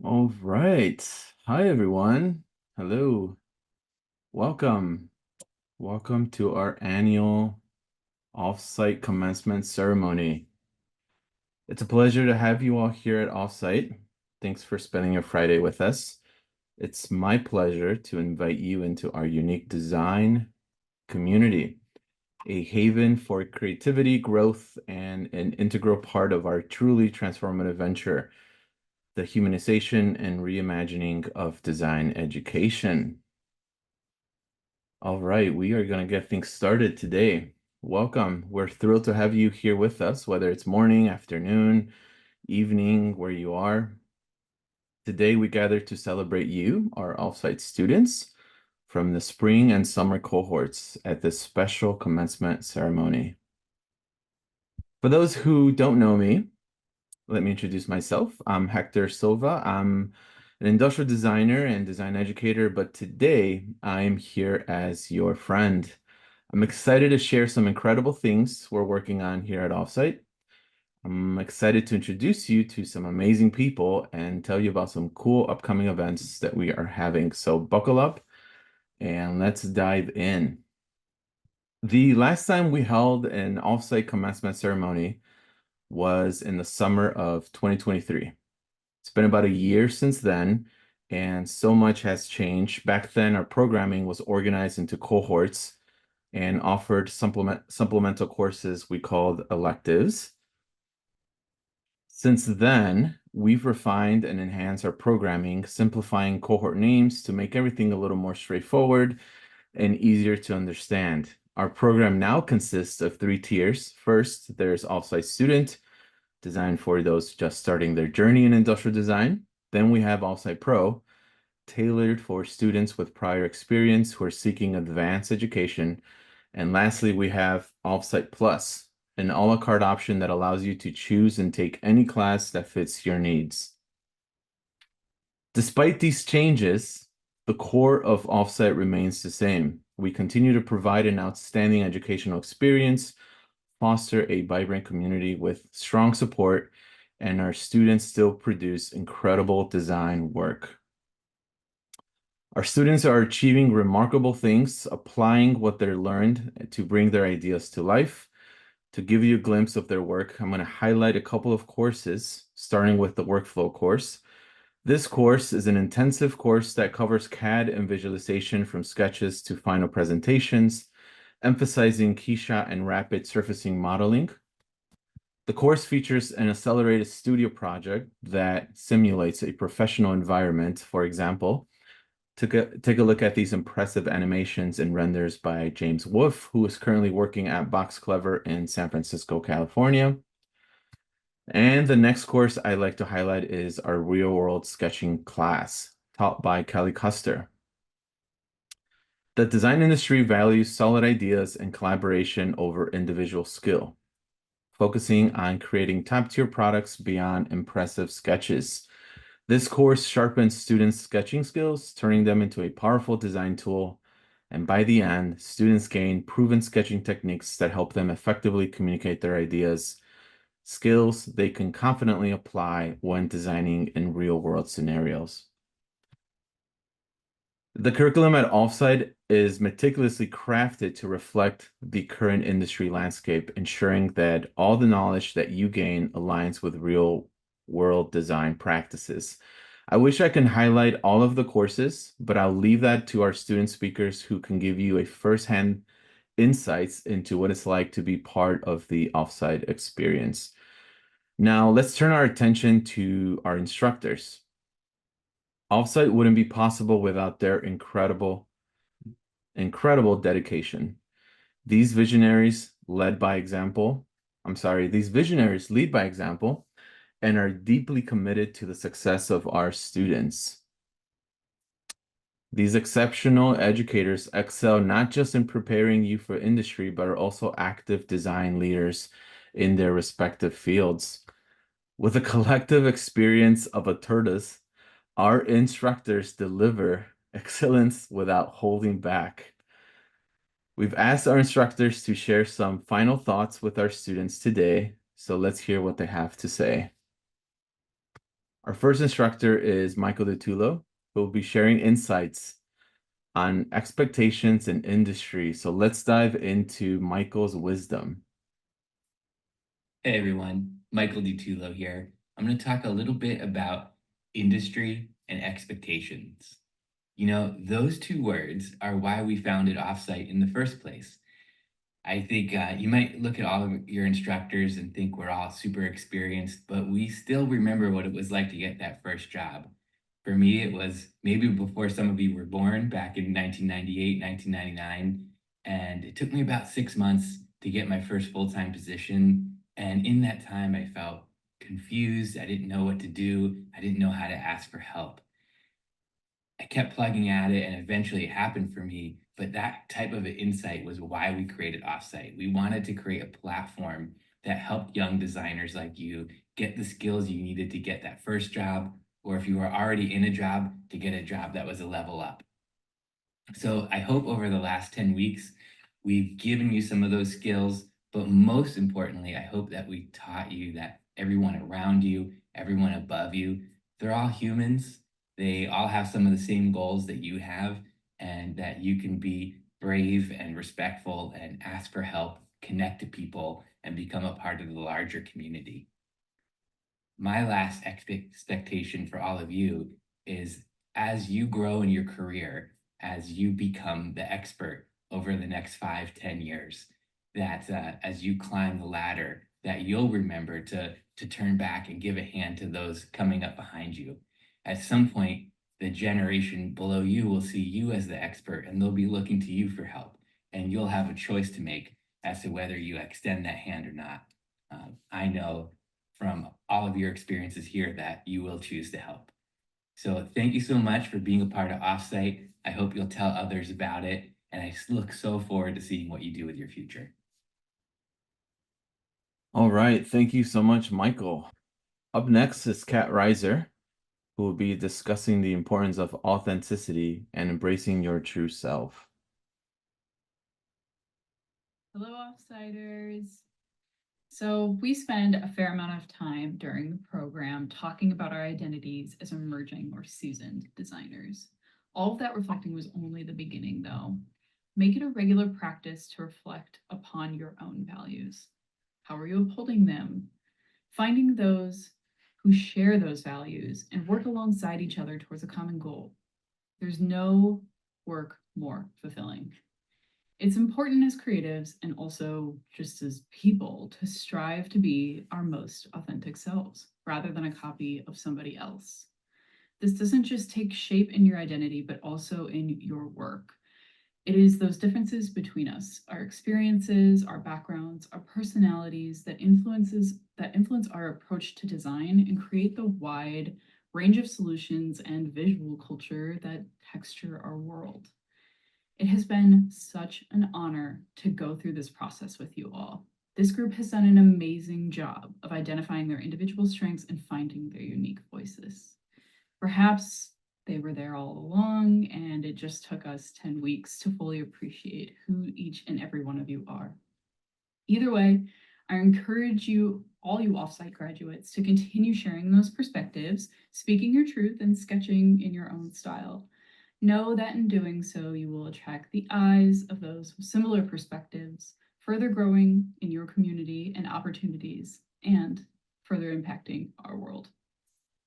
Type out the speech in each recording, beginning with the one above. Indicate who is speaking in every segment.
Speaker 1: All right. Hi, everyone. Hello. Welcome. Welcome to our annual Offsite commencement ceremony. It's a pleasure to have you all here at Offsite. Thanks for spending your Friday with us. It's my pleasure to invite you into our unique design community, a haven for creativity, growth, and an integral part of our truly transformative venture, the humanization and reimagining of design education. All right, we are going to get things started today. Welcome. We're thrilled to have you here with us, whether it's morning, afternoon, evening, where you are. Today, we gather to celebrate you, our offsite students, from the spring and summer cohorts at this special commencement ceremony. For those who don't know me, let me introduce myself. I'm Hector Silva. I'm an industrial designer and design educator, but today I'm here as your friend. I'm excited to share some incredible things we're working on here at Offsite. I'm excited to introduce you to some amazing people and tell you about some cool upcoming events that we are having. So buckle up and let's dive in. The last time we held an Offsite commencement ceremony was in the summer of 2023. It's been about a year since then, and so much has changed. Back then, our programming was organized into cohorts and offered supplemental courses we called electives. Since then, we've refined and enhanced our programming, simplifying cohort names to make everything a little more straightforward and easier to understand. Our program now consists of three tiers. First, there's Offsite Student, designed for those just starting their journey in industrial design. Then we have Offsite Pro, tailored for students with prior experience who are seeking advanced education. And lastly, we have Offsite Plus, an a la carte option that allows you to choose and take any class that fits your needs. Despite these changes, the core of Offsite remains the same. We continue to provide an outstanding educational experience, foster a vibrant community with strong support, and our students still produce incredible design work. Our students are achieving remarkable things, applying what they're learned to bring their ideas to life. To give you a glimpse of their work, I'm going to highlight a couple of courses, starting with the workflow course. This course is an intensive course that covers CAD and visualization from sketches to final presentations, emphasizing keyshot and rapid surfacing modeling. The course features an accelerated studio project that simulates a professional environment. For example, take a look at these impressive animations and renders by James Wolf, who is currently working at Box Clever in San Francisco, California. And the next course I'd like to highlight is our real-world sketching class, taught by Kelly Custer. The design industry values solid ideas and collaboration over individual skill, focusing on creating top-tier products beyond impressive sketches. This course sharpens students' sketching skills, turning them into a powerful design tool. And by the end, students gain proven sketching techniques that help them effectively communicate their ideas, skills they can confidently apply when designing in real-world scenarios. The curriculum at Offsite is meticulously crafted to reflect the current industry landscape, ensuring that all the knowledge that you gain aligns with real-world design practices. I wish I can highlight all of the courses, but I'll leave that to our student speakers who can give you a firsthand insights into what it's like to be part of the Offsite experience. Now, let's turn our attention to our instructors. Offsite wouldn't be possible without their incredible dedication. These visionaries these visionaries lead by example and are deeply committed to the success of our students. These exceptional educators excel not just in preparing you for industry, but are also active design leaders in their respective fields. With a collective experience of a tortoise, our instructors deliver excellence without holding back. We've asked our instructors to share some final thoughts with our students today, so let's hear what they have to say. Our first instructor is Michael DeTulo, who will be sharing insights on expectations in industry. So let's dive into Michael's wisdom.
Speaker 2: Hey everyone, Michael DiTullo here. I'm going to talk a little bit about industry and expectations. You know, those two words are why we founded Offsite in the first place. I think you might look at all of your instructors and think we're all super experienced, but we still remember what it was like to get that first job. For me, it was maybe before some of you were born back in 1998, 1999. And it took me about 6 months to get my first full time position. And in that time, I felt confused. I didn't know what to do, I didn't know how to ask for help. I kept plugging at it and eventually it happened for me. But that type of insight was why we created Offsite. We wanted to create a platform that helped young designers like you get the skills you needed to get that first job, or if you were already in a job, to get a job that was a level up. So I hope over the last 10 weeks, we've given you some of those skills, but most importantly, I hope that we taught you that everyone around you, everyone above you, they're all humans. They all have some of the same goals that you have, and that you can be brave and respectful and ask for help, connect to people, and become a part of the larger community. My last expectation for all of you is, as you grow in your career, as you become the expert over the next 5, 10 years, that as you climb the ladder, that you'll remember to turn back and give a hand to those coming up behind you. At some point, the generation below you will see you as the expert and they'll be looking to you for help. And you'll have a choice to make as to whether you extend that hand or not. I know from all of your experiences here that you will choose to help. So thank you so much for being a part of Offsite. I hope you'll tell others about it. And I look so forward to seeing what you do with your future.
Speaker 1: All right. Thank you so much, Michael. Up next is Kat Reiser, who will be discussing the importance of authenticity and embracing your true self.
Speaker 3: Hello, Offsiders. So, we spend a fair amount of time during the program talking about our identities as emerging or seasoned designers. All of that reflecting was only the beginning, though. Make it a regular practice to reflect upon your own values. How are you upholding them? Finding those who share those values and work alongside each other towards a common goal. There's no work more fulfilling. It's important as creatives and also just as people to strive to be our most authentic selves rather than a copy of somebody else. This doesn't just take shape in your identity, but also in your work. It is those differences between us, our experiences, our backgrounds, our personalities that influence our approach to design and create the wide range of solutions and visual culture that texture our world. It has been such an honor to go through this process with you all. This group has done an amazing job of identifying their individual strengths and finding their unique voices. Perhaps they were there all along, and it just took us 10 weeks to fully appreciate who each and every one of you are. Either way, I encourage you, all you offsite graduates, to continue sharing those perspectives, speaking your truth, and sketching in your own style. Know that in doing so, you will attract the eyes of those with similar perspectives, further growing in your community and opportunities, and further impacting our world.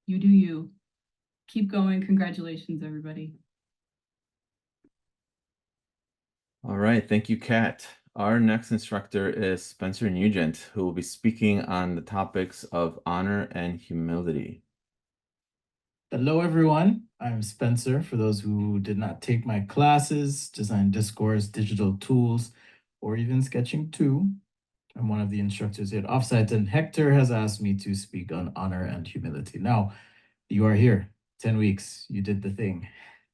Speaker 3: You do you. Keep going. Congratulations, everybody.
Speaker 1: All right. Thank you, Kat. Our next instructor is Spencer Nugent, who will be speaking on the topics of honor and humility.
Speaker 4: Hello, everyone. I'm Spencer. For those who did not take my classes, Design Discourse, Digital Tools, or even Sketching 2, I'm one of the instructors here at Offsite, and Hector has asked me to speak on honor and humility. Now, you are here, 10 weeks, you did the thing.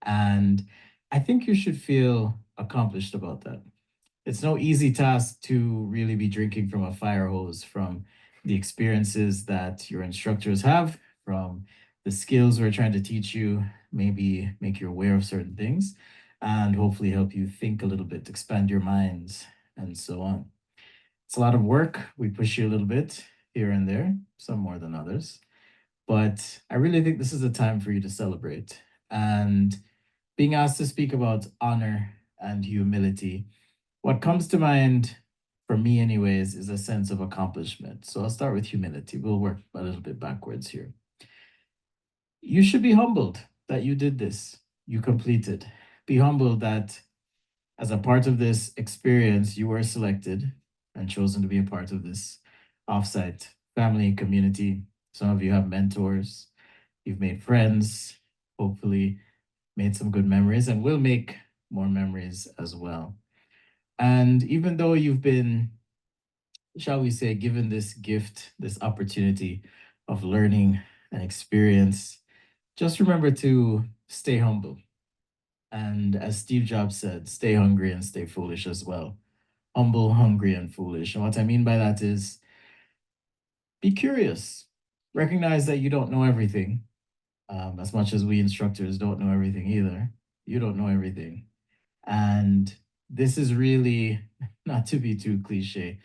Speaker 4: And I think you should feel accomplished about that. It's no easy task to really be drinking from a fire hose from the experiences that your instructors have, from the skills we're trying to teach you, maybe make you aware of certain things, and hopefully help you think a little bit, expand your minds, and so on. It's a lot of work. We push you a little bit here and there, some more than others. but I really think this is a time for you to celebrate. And being asked to speak about honor and humility, what comes to mind for me, anyways, is a sense of accomplishment. So I'll start with humility. We'll work a little bit backwards here. You should be humbled that you did this, you completed. Be humbled that as a part of this experience, you were selected and chosen to be a part of this offsite family community. Some of you have mentors, you've made friends, hopefully made some good memories, and will make more memories as well. And even though you've been, shall we say, given this gift, this opportunity of learning and experience, just remember to stay humble. And as Steve Jobs said, stay hungry and stay foolish as well. Humble, hungry, and foolish. And what I mean by that is be curious. Recognize that you don't know everything. As much as we instructors don't know everything either. You don't know everything. And this is really, not to be too cliche,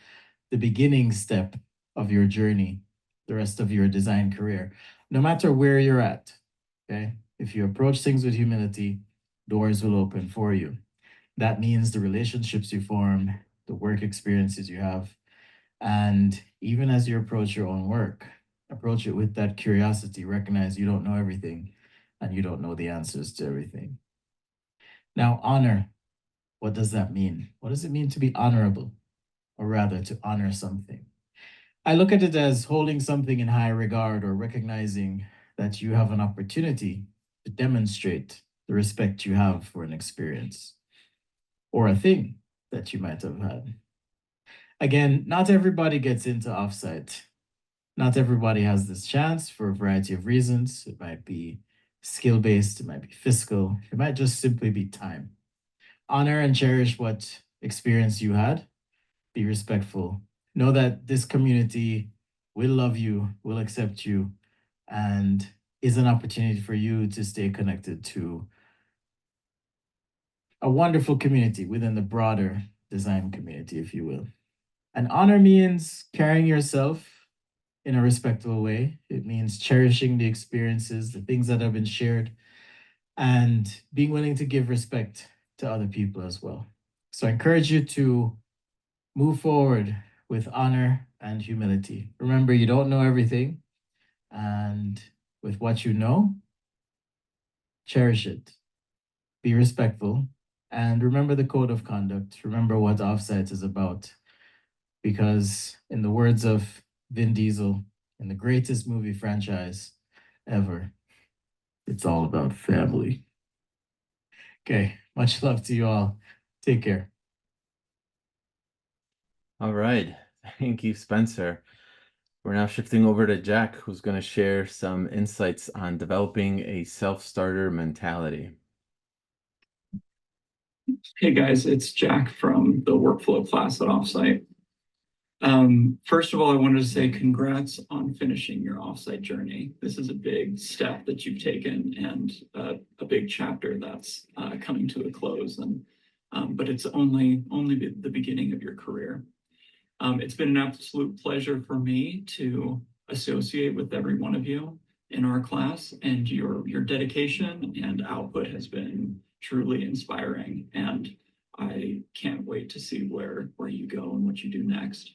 Speaker 4: the beginning step of your journey, the rest of your design career, no matter where you're at. Okay. If you approach things with humility, doors will open for you. That means the relationships you form, the work experiences you have, and even as you approach your own work, approach it with that curiosity. Recognize you don't know everything and you don't know the answers to everything. Now, honor, what does that mean? What does it mean to be honorable, or rather to honor something? I look at it as holding something in high regard or recognizing that you have an opportunity to demonstrate the respect you have for an experience or a thing that you might have had. Again, not everybody gets into offsite. Not everybody has this chance for a variety of reasons. It might be skill-based, it might be fiscal, it might just simply be time. Honor and cherish what experience you had. Be respectful. Know that this community will love you, will accept you, and is an opportunity for you to stay connected to a wonderful community within the broader design community, if you will. And honor means carrying yourself in a respectful way. It means cherishing the experiences, the things that have been shared, and being willing to give respect to other people as well. So I encourage you to move forward with honor and humility. Remember, you don't know everything, and with what you know, cherish it. Be respectful, and remember the code of conduct. Remember what Offsite is about. Because in the words of Vin Diesel, in the greatest movie franchise ever, it's all about family. Okay, much love to you all. Take care.
Speaker 1: All right. Thank you, Spencer. We're now shifting over to Jack, who's going to share some insights on developing a self-starter mentality.
Speaker 5: Hey guys, it's Jack from the workflow class at Offsite. First of all, I wanted to say congrats on finishing your Offsite journey. This is a big step that you've taken and a big chapter that's coming to a close. But it's only the beginning of your career. It's been an absolute pleasure for me to associate with every one of you in our class, and your dedication and output has been truly inspiring. And I can't wait to see where you go and what you do next.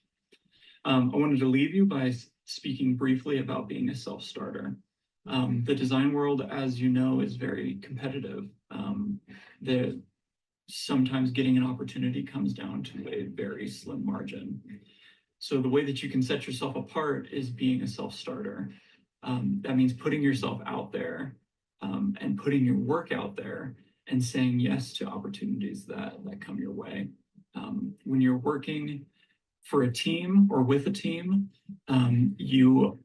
Speaker 5: I wanted to leave you by speaking briefly about being a self-starter. The design world, as you know, is very competitive. Sometimes getting an opportunity comes down to a very slim margin. So the way that you can set yourself apart is being a self-starter. That means putting yourself out there and putting your work out there and saying yes to opportunities that come your way. When you're working for a team or with a team, you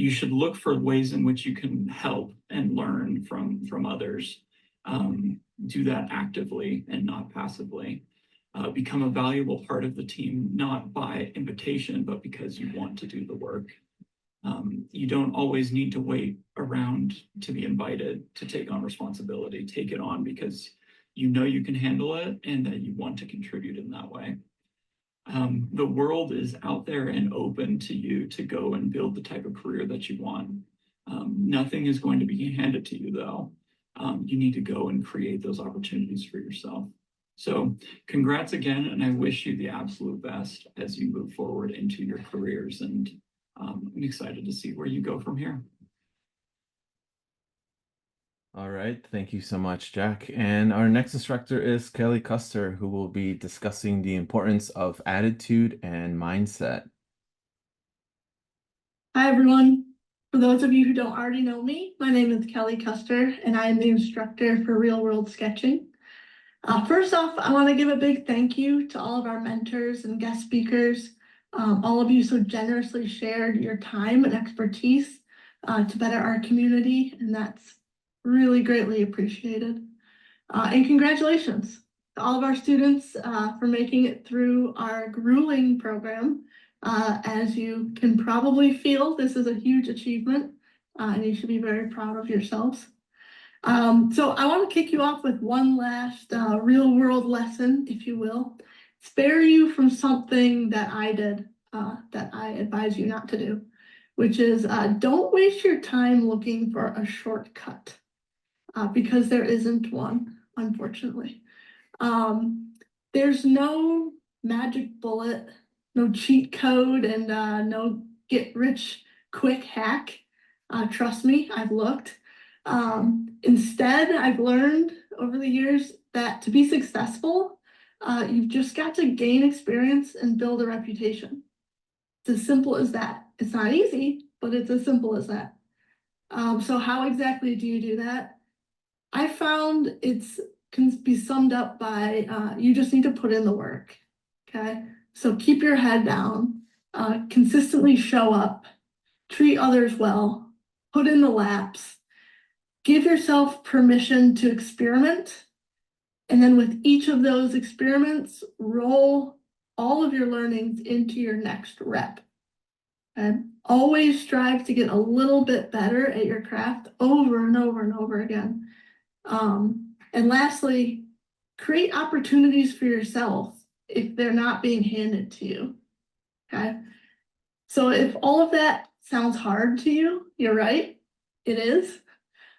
Speaker 5: should look for ways in which you can help and learn from others. Do that actively and not passively. Become a valuable part of the team, not by invitation, but because you want to do the work. You don't always need to wait around to be invited to take on responsibility. Take it on because you know you can handle it and that you want to contribute in that way. The world is out there and open to you to go and build the type of career that you want. Nothing is going to be handed to you, though. You need to go and create those opportunities for yourself. So congrats again, and I wish you the absolute best as you move forward into your careers. And I'm excited to see where you go from here.
Speaker 1: All right, thank you so much, Jack. And our next instructor is Kelly Custer, who will be discussing the importance of attitude and mindset.
Speaker 6: Hi, everyone. For those of you who don't already know me, my name is Kelly Custer, and I am the instructor for Real World Sketching. First off, I want to give a big thank you to all of our mentors and guest speakers. All of you so generously shared your time and expertise to better our community, and that's really greatly appreciated. And congratulations to all of our students for making it through our grueling program. As you can probably feel, this is a huge achievement, and you should be very proud of yourselves. So I want to kick you off with one last real world lesson, if you will. Spare you from something that I did that I advise you not to do, which is don't waste your time looking for a shortcut because there isn't one, unfortunately. There's no magic bullet, no cheat code, and no get rich quick hack. Trust me, I've looked. Instead, I've learned over the years that to be successful, you've just got to gain experience and build a reputation. It's as simple as that. It's not easy, but it's as simple as that. So how exactly do you do that? I found can be summed up by you just need to put in the work. Okay, so keep your head down, consistently show up, treat others well, put in the laps, give yourself permission to experiment, and then with each of those experiments, roll all of your learnings into your next rep. Okay? Always strive to get a little bit better at your craft over and over and over again. And lastly, create opportunities for yourself if they're not being handed to you. Okay. So if all of that sounds hard to you, you're right, it is.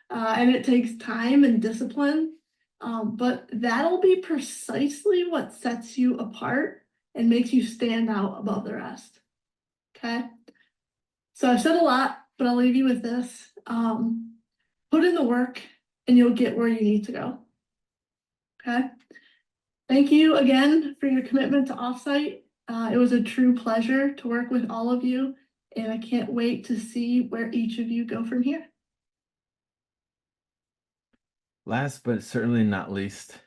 Speaker 6: And it takes time and discipline. But that'll be precisely what sets you apart and makes you stand out above the rest. Okay. So I've said a lot, but I'll leave you with this. Put in the work and you'll get where you need to go. Okay. Thank you again for your commitment to Offsite. It was a true pleasure to work with all of you, and I can't wait to see where each of you go from here.
Speaker 1: Last but certainly not least,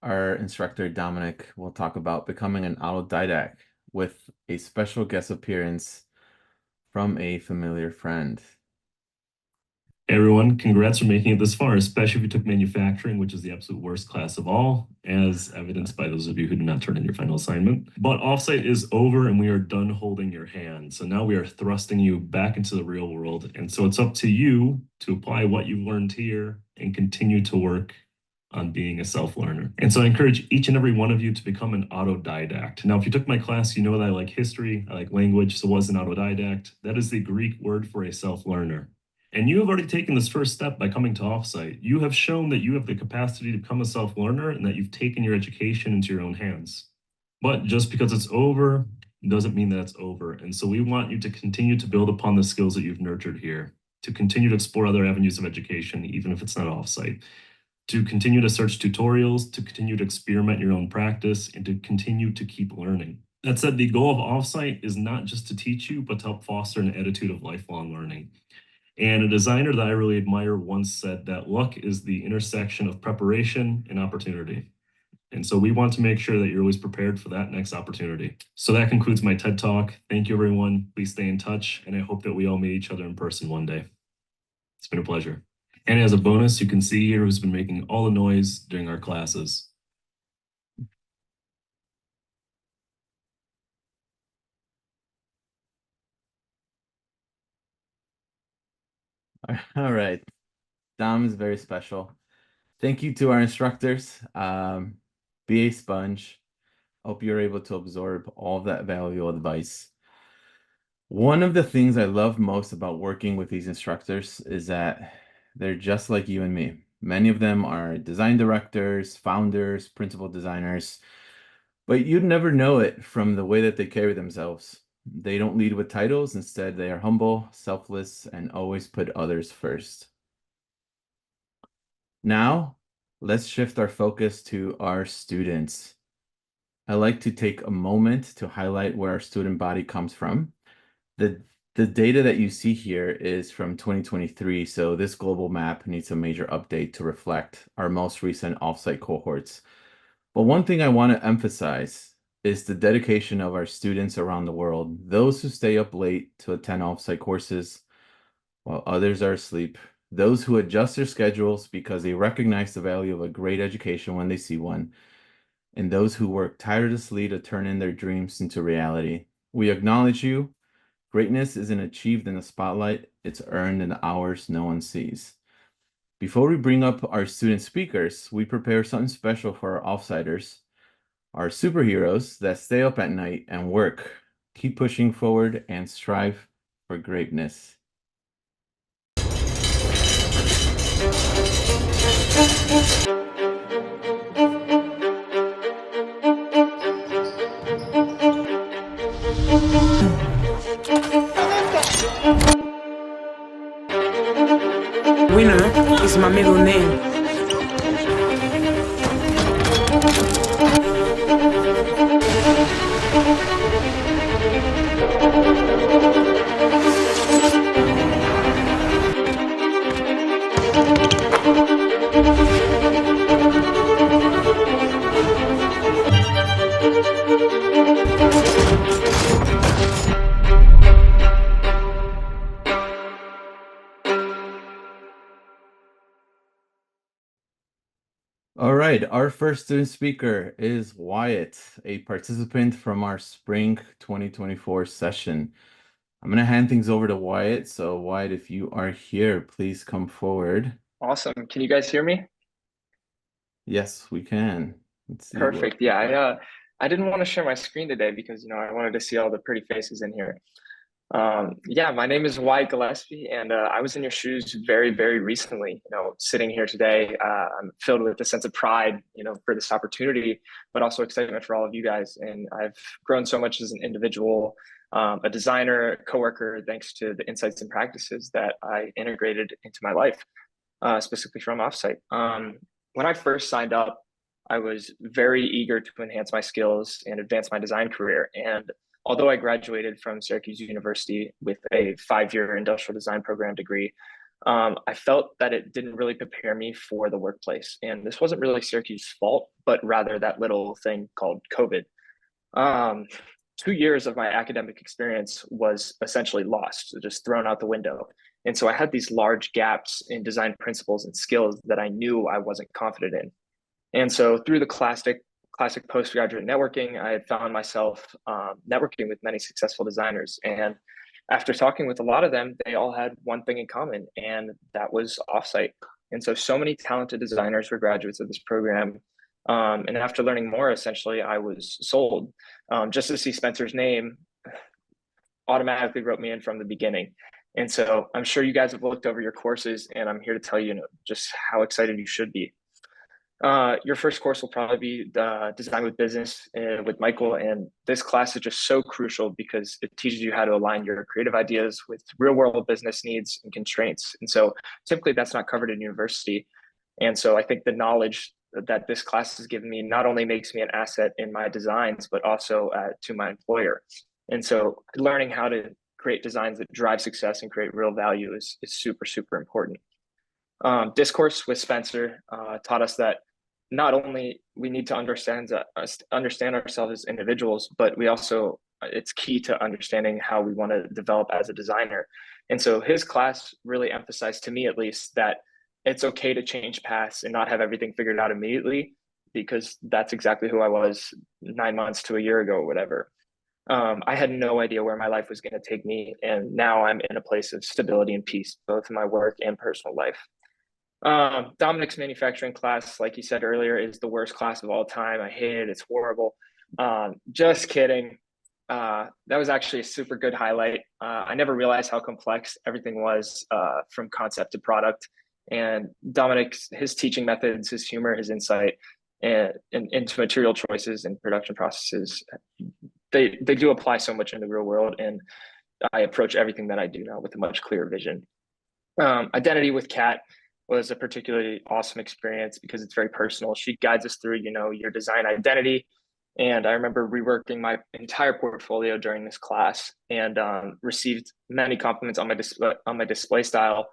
Speaker 1: our instructor Dominic will talk about becoming an autodidact with a special guest appearance from a familiar friend.
Speaker 7: Hey everyone, congrats for making it this far, especially if you took manufacturing, which is the absolute worst class of all, as evidenced by those of you who did not turn in your final assignment. But Offsite is over and we are done holding your hand. So now we are thrusting you back into the real world. And so it's up to you to apply what you've learned here and continue to work on being a self-learner. And so I encourage each and every one of you to become an autodidact. Now, if you took my class, you know that I like history, I like language, so what's an autodidact? That is the Greek word for a self-learner. And you have already taken this first step by coming to Offsite. You have shown that you have the capacity to become a self-learner and that you've taken your education into your own hands. But just because it's over doesn't mean that it's over. And so we want you to continue to build upon the skills that you've nurtured here, to continue to explore other avenues of education, even if it's not Offsite, to continue to search tutorials, to continue to experiment your own practice, and to continue to keep learning. That said, the goal of Offsite is not just to teach you, but to help foster an attitude of lifelong learning. And a designer that I really admire once said that luck is the intersection of preparation and opportunity. And so we want to make sure that you're always prepared for that next opportunity. So that concludes my TED Talk. Thank you, everyone. Please stay in touch. And I hope that we all meet each other in person one day. It's been a pleasure. And as a bonus, you can see here who's been making all the noise during our classes.
Speaker 1: All right. Dom is very special. Thank you to our instructors. Be a sponge. Hope you're able to absorb all of that valuable advice. One of the things I love most about working with these instructors is that they're just like you and me. Many of them are design directors, founders, principal designers, but you'd never know it from the way that they carry themselves. They don't lead with titles. Instead, they are humble, selfless, and always put others first. Now, let's shift our focus to our students. I like to take a moment to highlight where our student body comes from. The data that you see here is from 2023, so this global map needs a major update to reflect our most recent offsite cohorts. But one thing I want to emphasize is the dedication of our students around the world, those who stay up late to attend offsite courses while others are asleep, those who adjust their schedules because they recognize the value of a great education when they see one, and those who work tirelessly to turn in their dreams into reality. We acknowledge you. Greatness isn't achieved in the spotlight, it's earned in the hours no one sees. Before we bring up our student speakers, we prepare something special for our offsiders, our superheroes that stay up at night and work, keep pushing forward, and strive for greatness.
Speaker 8: Winner is my middle name.
Speaker 1: All right, our first student speaker is Wyatt, a participant from our spring 2024 session. I'm going to hand things over to Wyatt. So Wyatt, if you are here, please come forward.
Speaker 9: Awesome. Can you guys hear me?
Speaker 1: Yes, we can. Let's see.
Speaker 9: Perfect. Yeah, I didn't want to share my screen today because I wanted to see all the pretty faces in here. Yeah, my name is Wyatt Gillespie, and I was in your shoes very, very recently. Sitting here today, I'm filled with a sense of pride, for this opportunity, but also excitement for all of you guys. And I've grown so much as an individual, a designer, a coworker, thanks to the insights and practices that I integrated into my life, specifically from Offsite. When I first signed up, I was very eager to enhance my skills and advance my design career. And although I graduated from Syracuse University with a 5-year industrial design program degree, I felt that it didn't really prepare me for the workplace. And this wasn't really Syracuse's fault, but rather that little thing called COVID. 2 years of my academic experience was essentially lost, just thrown out the window. And so I had these large gaps in design principles and skills that I knew I wasn't confident in. And so through the classic postgraduate networking, I had found myself networking with many successful designers. And after talking with a lot of them, they all had one thing in common, and that was Offsite. And so many talented designers were graduates of this program. And after learning more, essentially, I was sold. Just to see Spencer's name automatically wrote me in from the beginning. And so I'm sure you guys have looked over your courses, and I'm here to tell you, just how excited you should be. Your first course will probably be Design with Business with Michael. And this class is just so crucial because it teaches you how to align your creative ideas with real world business needs and constraints. And so typically that's not covered in university. And so I think the knowledge that this class has given me not only makes me an asset in my designs, but also to my employer. And so learning how to create designs that drive success and create real value is super, super important. Discourse with Spencer taught us that not only we need to understand ourselves as individuals, but we also, it's key to understanding how we want to develop as a designer. And so his class really emphasized, to me at least, that it's okay to change paths and not have everything figured out immediately, because that's exactly who I was 9 months to a year ago or whatever. I had no idea where my life was going to take me, and now I'm in a place of stability and peace, both in my work and personal life. Dominic's manufacturing class, like he said earlier, is the worst class of all time. I hate it. It's horrible. Just kidding. that was actually a super good highlight. I never realized how complex everything was from concept to product. And Dominic's, his teaching methods, his humor, his insight, and into material choices and production processes, they do apply so much in the real world. And I approach everything that I do now with a much clearer vision. Identity with Kat was a particularly awesome experience because it's very personal. She guides us through, your design identity. And I remember reworking my entire portfolio during this class and received many compliments on my display style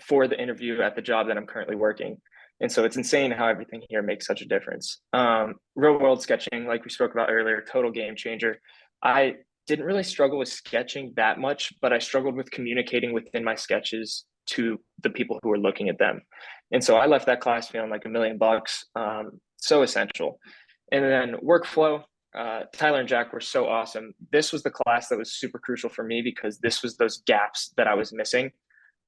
Speaker 9: for the interview at the job that I'm currently working. And so it's insane how everything here makes such a difference. Real world sketching, like we spoke about earlier, total game changer. I didn't really struggle with sketching that much, but I struggled with communicating within my sketches to the people who were looking at them. And so I left that class feeling like $1,000,000. So essential. And then workflow, Tyler and Jack were so awesome. This was the class that was super crucial for me because this was those gaps that I was missing.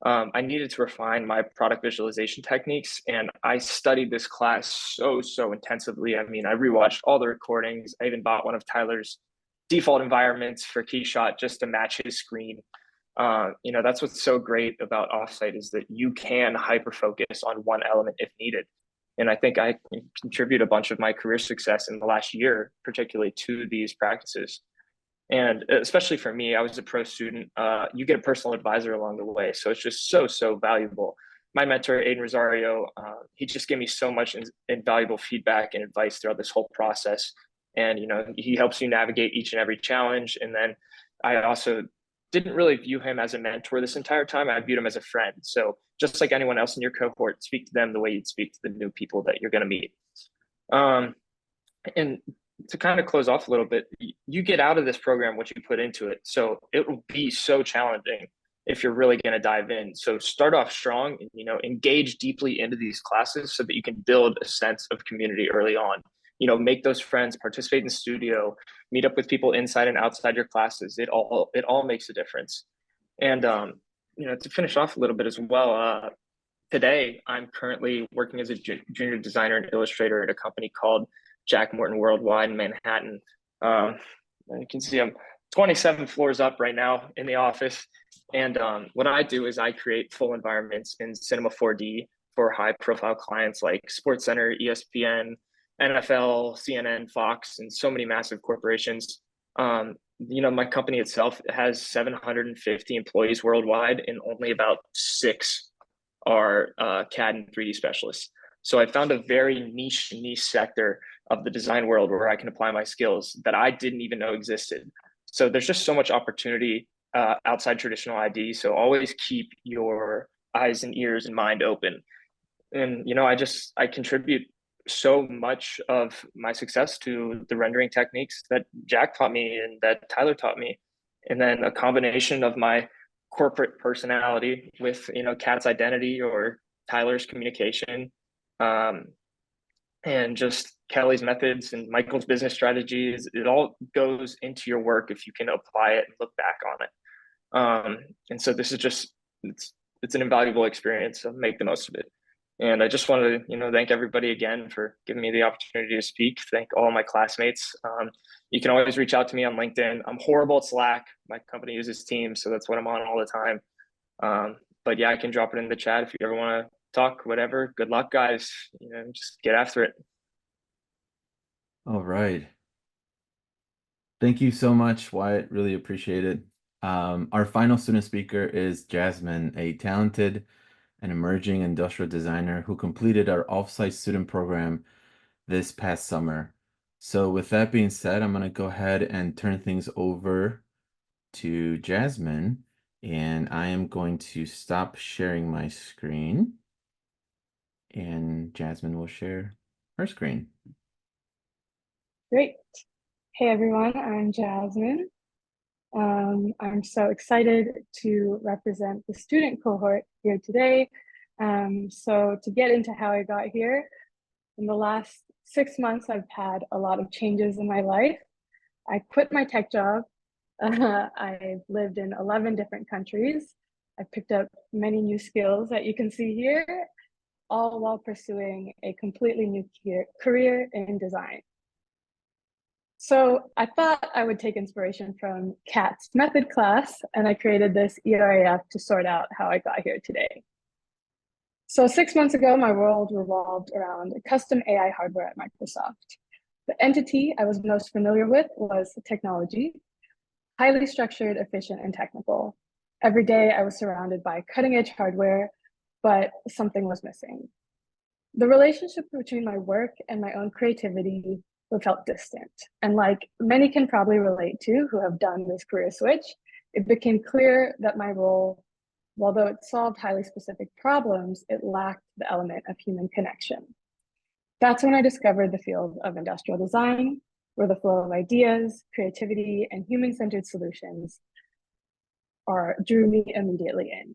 Speaker 9: I needed to refine my product visualization techniques, and I studied this class so intensively. I mean, I rewatched all the recordings. I even bought one of Tyler's default environments for Keyshot just to match his screen. That's what's so great about Offsite is that you can hyper focus on one element if needed. And I think I can contribute a bunch of my career success in the last year, particularly to these practices. And especially for me, I was a pro student. You get a personal advisor along the way. So it's just so valuable. My mentor, Aiden Rosario, he just gave me so much invaluable feedback and advice throughout this whole process. And, he helps you navigate each and every challenge. And then I also didn't really view him as a mentor this entire time. I viewed him as a friend. So just like anyone else in your cohort, speak to them the way you'd speak to the new people that you're going to meet. And to kind of close off a little bit, you get out of this program what you put into it. So it will be so challenging if you're really going to dive in. So start off strong and, engage deeply into these classes so that you can build a sense of community early on. Make those friends, participate in the studio, meet up with people inside and outside your classes. It all makes a difference. And, to finish off a little bit as well, today I'm currently working as a junior designer and illustrator at a company called Jack Morton Worldwide in Manhattan. You can see I'm 27 floors up right now in the office. And what I do is I create full environments in Cinema 4D for high profile clients like SportsCenter, ESPN, NFL, CNN, Fox, and so many massive corporations. My company itself has 750 employees worldwide, and only about 6 are CAD and 3D specialists. So I found a very niche sector of the design world where I can apply my skills that I didn't even know existed. So there's just so much opportunity outside traditional ID. So always keep your eyes and ears and mind open. And, I contribute so much of my success to the rendering techniques that Jack taught me and that Tyler taught me. And then a combination of my corporate personality with, Kat's identity or Tyler's communication, and just Kelly's methods and Michael's business strategies. It all goes into your work if you can apply it and look back on it. And so this is just, it's an invaluable experience, so make the most of it. And I just wanted to, thank everybody again for giving me the opportunity to speak. Thank all my classmates. You can always reach out to me on LinkedIn. I'm horrible at Slack. My company uses Teams, so that's what I'm on all the time. But yeah, I can drop it in the chat if you ever want to talk, whatever. Good luck, guys. Just get after it.
Speaker 1: All right. Thank you so much, Wyatt. Really appreciate it. Our final student speaker is Jasmine, a talented and emerging industrial designer who completed our Offsite student program this past summer. So with that being said, I'm going to go ahead and turn things over to Jasmine, and I am going to stop sharing my screen, and Jasmine will share her screen.
Speaker 8: Great. Hey everyone, I'm Jasmine. I'm so excited to represent the student cohort here today. So to get into how I got here, in the last 6 months, I've had a lot of changes in my life. I quit my tech job. I've lived in 11 different countries. I've picked up many new skills that you can see here, all while pursuing a completely new career in design. So I thought I would take inspiration from Kat's method class, and I created this ERAF to sort out how I got here today. So 6 months ago, my world revolved around custom AI hardware at Microsoft. The entity I was most familiar with was technology, highly structured, efficient, and technical. Every day I was surrounded by cutting edge hardware, but something was missing. The relationship between my work and my own creativity felt distant. And like many can probably relate to who have done this career switch, it became clear that my role, although it solved highly specific problems, it lacked the element of human connection. That's when I discovered the field of industrial design, where the flow of ideas, creativity, and human-centered solutions drew me immediately in.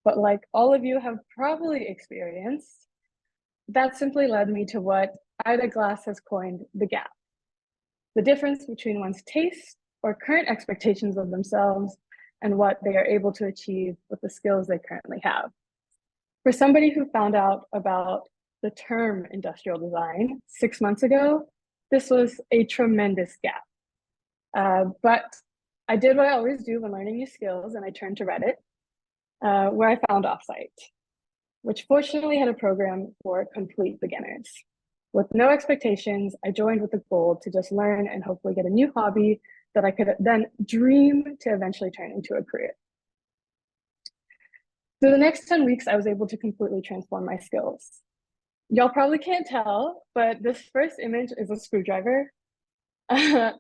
Speaker 8: But like all of you have probably experienced, that simply led me to what Ida Glass has coined the gap. The difference between one's taste or current expectations of themselves and what they are able to achieve with the skills they currently have. For somebody who found out about the term industrial design 6 months ago, this was a tremendous gap. But I did what I always do when learning new skills, and I turned to Reddit, where I found Offsite, which fortunately had a program for complete beginners. With no expectations, I joined with the goal to just learn and hopefully get a new hobby that I could then dream to eventually turn into a career. Through the next 10 weeks, I was able to completely transform my skills. Y'all probably can't tell, but this first image is a screwdriver.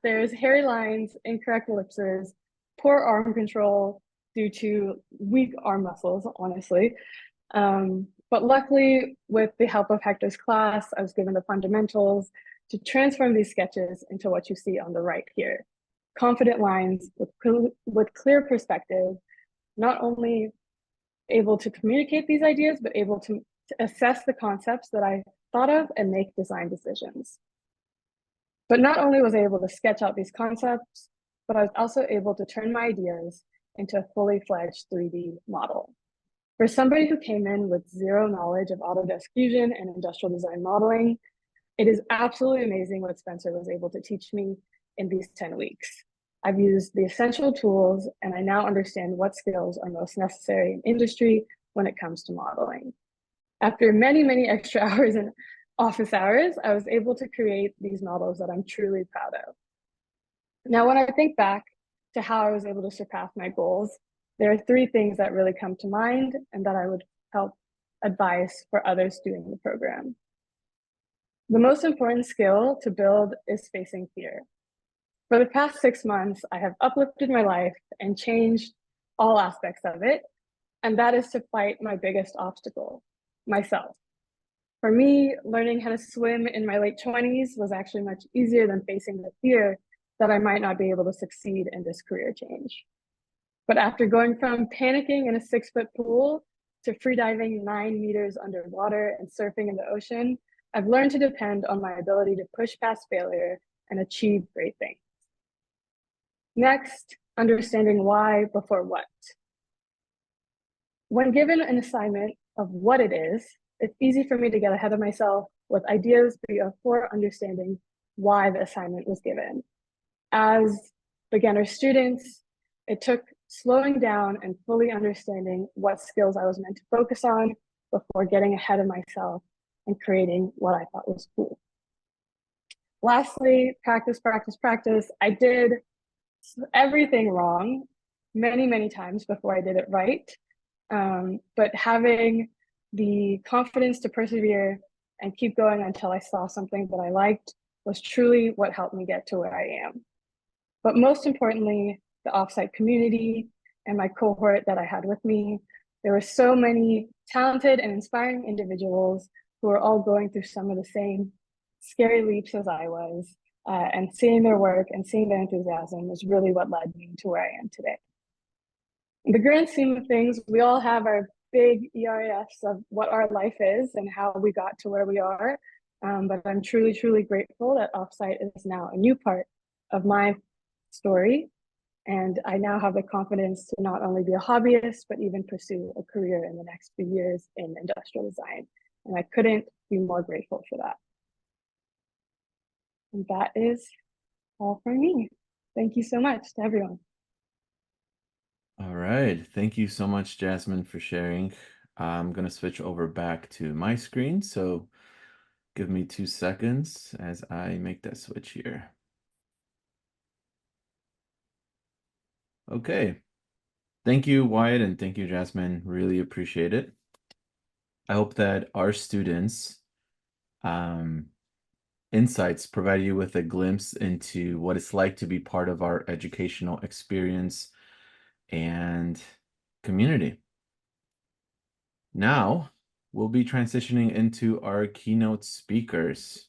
Speaker 8: There's hairy lines, incorrect ellipses, poor arm control due to weak arm muscles, honestly. But luckily, with the help of Hector's class, I was given the fundamentals to transform these sketches into what you see on the right here. Confident lines with clear perspective, not only able to communicate these ideas, but able to assess the concepts that I thought of and make design decisions. But not only was I able to sketch out these concepts, but I was also able to turn my ideas into a fully fledged 3D model. For somebody who came in with zero knowledge of Autodesk Fusion and industrial design modeling, it is absolutely amazing what Spencer was able to teach me in these 10 weeks. I've used the essential tools, and I now understand what skills are most necessary in industry when it comes to modeling. After many, many extra hours in office hours, I was able to create these models that I'm truly proud of. Now, when I think back to how I was able to surpass my goals, there are 3 things that really come to mind and that I would help advise for others doing the program. The most important skill to build is facing fear. For the past 6 months, I have uplifted my life and changed all aspects of it, and that is to fight my biggest obstacle, myself. For me, learning how to swim in my late 20s was actually much easier than facing the fear that I might not be able to succeed in this career change. But after going from panicking in a 6-foot pool to freediving 9 meters underwater and surfing in the ocean, I've learned to depend on my ability to push past failure and achieve great things. Next, understanding why before what. When given an assignment of what it is, it's easy for me to get ahead of myself with ideas before understanding why the assignment was given. As beginner students, it took slowing down and fully understanding what skills I was meant to focus on before getting ahead of myself and creating what I thought was cool. Lastly, practice, practice, practice. I did everything wrong many, many times before I did it right. But having the confidence to persevere and keep going until I saw something that I liked was truly what helped me get to where I am. But most importantly, the Offsite community and my cohort that I had with me. There were so many talented and inspiring individuals who were all going through some of the same scary leaps as I was. And seeing their work and seeing their enthusiasm was really what led me to where I am today. In the grand scheme of things, we all have our big ERFs of what our life is and how we got to where we are. But I'm truly, truly grateful that Offsite is now a new part of my story. And I now have the confidence to not only be a hobbyist, but even pursue a career in the next few years in industrial design. And I couldn't be more grateful for that. And that is all from me. Thank you so much to everyone.
Speaker 1: All right. Thank you so much, Jasmine, for sharing. I'm going to switch over back to my screen. So give me 2 seconds as I make that switch here. Okay. Thank you, Wyatt, and thank you, Jasmine. Really appreciate it. I hope that our students' insights provide you with a glimpse into what it's like to be part of our educational experience and community. Now, we'll be transitioning into our keynote speakers.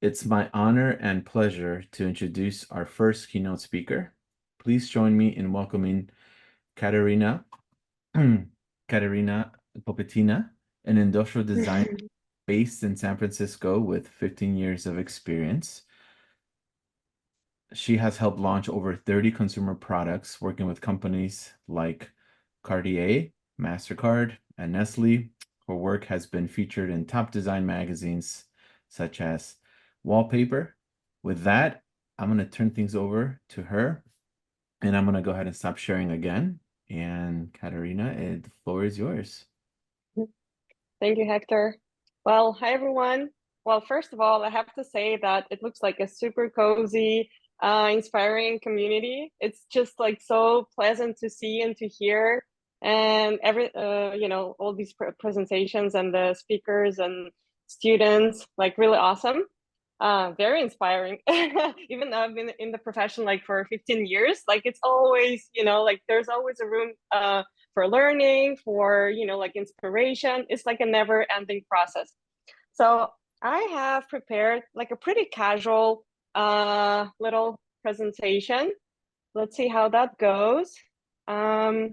Speaker 1: It's my honor and pleasure to introduce our first keynote speaker. Please join me in welcoming Katerina Popetina, an industrial designer based in San Francisco with 15 years of experience. She has helped launch over 30 consumer products, working with companies like Cartier, MasterCard, and Nestle. Her work has been featured in top design magazines such as Wallpaper. With that, I'm going to turn things over to her, and I'm going to go ahead and stop sharing again. And Katerina, the floor is yours.
Speaker 10: Thank you, Hector. Well, hi, everyone. Well, first of all, I have to say that it looks like a super cozy, inspiring community. It's just like so pleasant to see and to hear, and all these presentations and the speakers and students, like really awesome. Very inspiring. Even though I've been in the profession like for 15 years, like it's always, like there's always a room for learning, for, like inspiration. It's like a never ending process. So I have prepared like a pretty casual little presentation. Let's see how that goes. All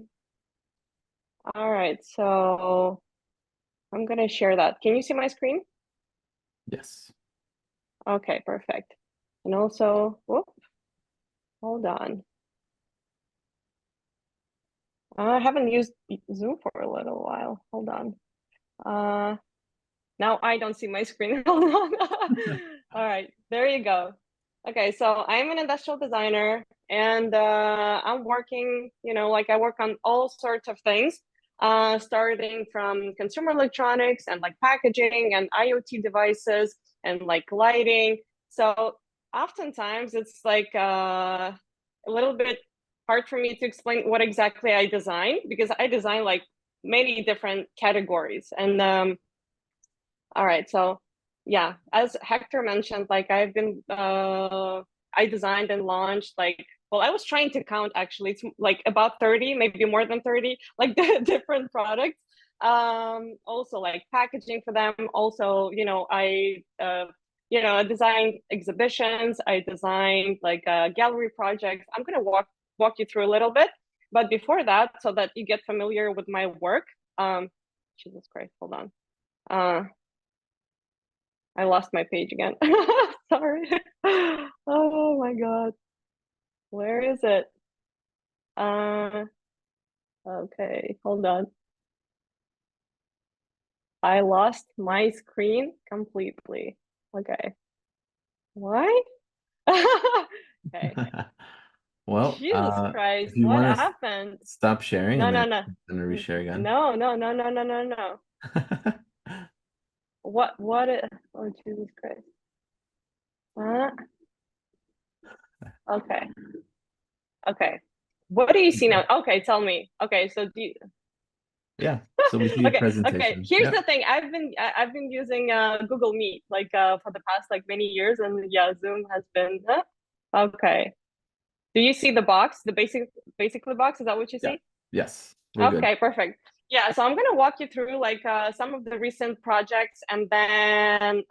Speaker 10: right, so I'm gonna share that. Can you see my screen?
Speaker 1: Yes.
Speaker 10: Okay, perfect. And also, whoop, hold on. I haven't used Zoom for a little while. Hold on. Now I don't see my screen. Hold on. All right, there you go. Okay, so I'm an industrial designer and I'm working, I work on all sorts of things, starting from consumer electronics and like packaging and IoT devices and like lighting. So oftentimes it's like a little bit hard for me to explain what exactly I design, because I design like many different categories. And all right, so yeah, as Hector mentioned, like I designed and launched like, well, I was trying to count actually, it's like about 30, maybe more than 30, like the different products. Also like packaging for them. Also, I designed exhibitions. I designed like gallery projects. I'm gonna walk you through a little bit, but before that, so that you get familiar with my work. Jesus Christ, hold on. I lost my page again. Sorry. Oh my God. Where is it? Okay, hold on. I lost my screen completely. Okay. Why? Okay.
Speaker 1: Well,
Speaker 10: Jesus Christ,
Speaker 1: if you
Speaker 10: what
Speaker 1: want to
Speaker 10: happened?
Speaker 1: stop sharing
Speaker 10: No,
Speaker 1: and
Speaker 10: no,
Speaker 1: then
Speaker 10: no.
Speaker 1: I'm gonna reshare again.
Speaker 10: No, no, no, no, no, no, no. Oh, Jesus Christ. Okay. Okay. What do you see now? Okay, tell me. Okay, so
Speaker 1: Yeah, so we see a
Speaker 10: okay,
Speaker 1: presentation.
Speaker 10: here's
Speaker 1: Yeah.
Speaker 10: the thing. I've been using Google Meet like for the past like many years, and yeah, Zoom has been okay. Do you see the box, the basically box? Is that what you
Speaker 1: Yeah.
Speaker 10: see?
Speaker 1: Yes, we're good.
Speaker 10: Okay, perfect. Yeah, so I'm gonna walk you through like some of the recent projects, and then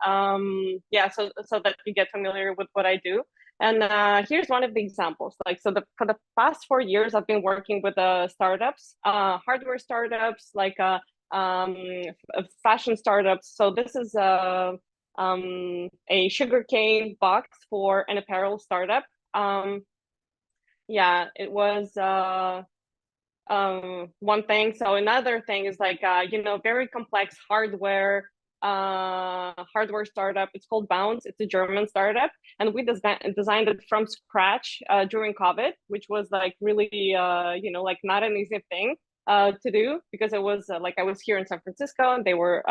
Speaker 10: yeah, so that you get familiar with what I do. And here's one of the examples. Like, so for the past 4 years, I've been working with startups, hardware startups, like fashion startups. So this is a sugarcane box for an apparel startup. Yeah, it was one thing. So another thing is like very complex hardware hardware startup. It's called Bounce. It's a German startup, and we designed it from scratch during COVID, which was like really like not an easy thing to do, because it was like I was here in San Francisco and they were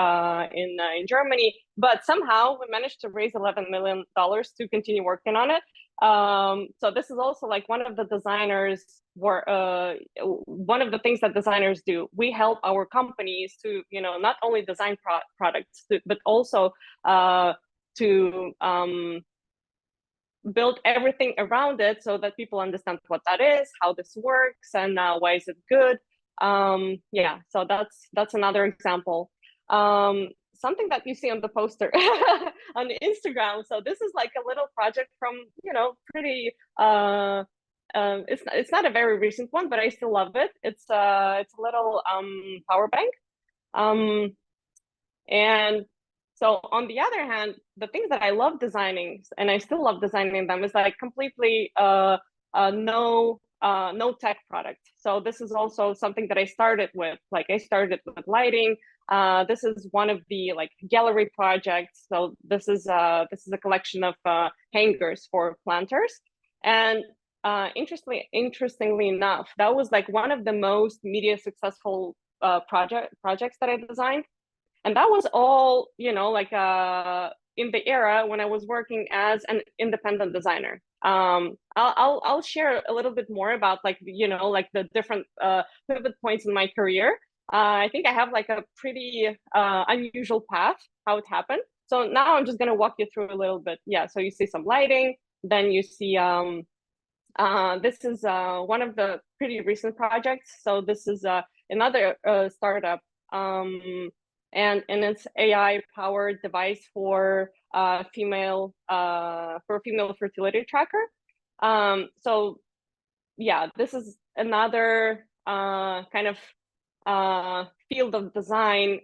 Speaker 10: in Germany, but somehow we managed to raise $11 million to continue working on it. So this is also like one of the designers one of the things that designers do. We help our companies to not only design products but also to build everything around it so that people understand what that is, how this works, and why is it good. Yeah, so that's another example. Something that you see on the poster on Instagram. So this is like a little project from pretty it's not a very recent one, but I still love it. It's a little power bank. And so on the other hand, the things that I love designing, and I still love designing them, is like completely no tech product. So this is also something that I started with. Like I started with lighting. This is one of the like gallery projects. So this is a collection of hangers for planters. And interestingly enough, that was like one of the most media successful projects that I designed. And that was all, like in the era when I was working as an independent designer. I'll share a little bit more about like the different pivot points in my career. I think I have like a pretty unusual path how it happened. So now I'm just gonna walk you through a little bit. Yeah, so you see some lighting, then you see this is one of the pretty recent projects. So this is another startup. And it's AI powered device for female fertility tracker. So yeah, this is another kind of field of design,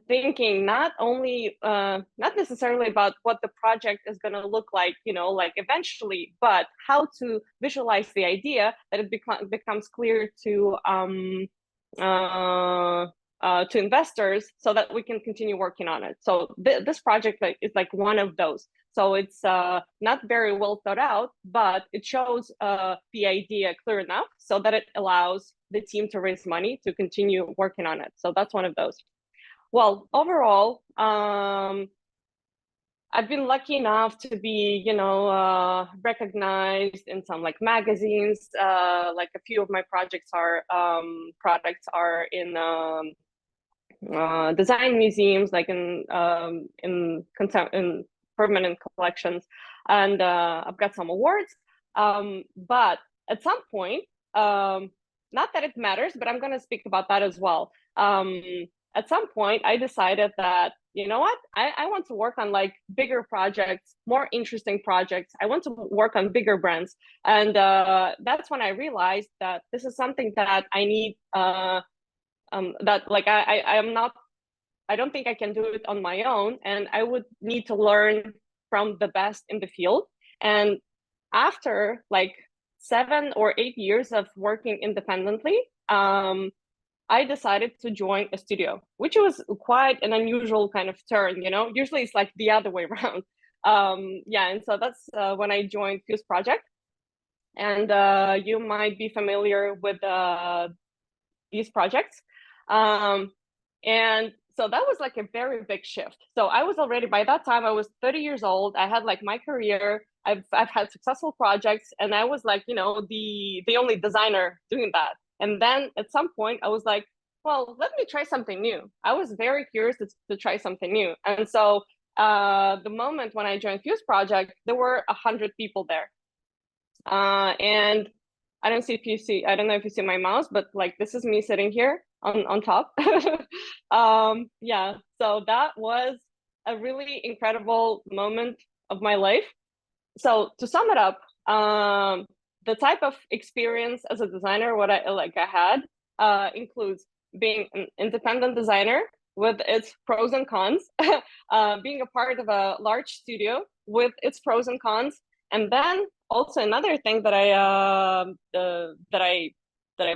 Speaker 10: thinking not only not necessarily about what the project is going to look like like eventually, but how to visualize the idea that it becomes clear to investors so that we can continue working on it. So this project is like one of those. So it's not very well thought out, but it shows the idea clear enough so that it allows the team to raise money to continue working on it. So that's one of those. Well, overall, I've been lucky enough to be, recognized in some like magazines. Like a few of my products are in design museums, like in permanent collections, and I've got some awards. But at some point, not that it matters, but I'm going to speak about that as well. At some point, I decided that, you know what, I want to work on like bigger projects, more interesting projects. I want to work on bigger brands. And that's when I realized that this is something that I need, that like I don't think I can do it on my own, and I would need to learn from the best in the field. And after like 7 or 8 years of working independently, I decided to join a studio, which was quite an unusual kind of turn. Usually it's like the other way around. Yeah, and so that's when I joined Fuse Project. And you might be familiar with these projects. And so that was like a very big shift. So I was already, by that time, I was 30 years old. I had like my career. I've had successful projects, and I was like, the only designer doing that. And then at some point I was like, well, let me try something new. I was very curious to try something new. And so the moment when I joined Fuse Project, there were 100 people there. And I don't know if you see my mouse, but like this is me sitting here on top. Yeah, so that was a really incredible moment of my life. So to sum it up, the type of experience as a designer, what I had, includes being an independent designer with its pros and cons, being a part of a large studio with its pros and cons, and then also another thing that I've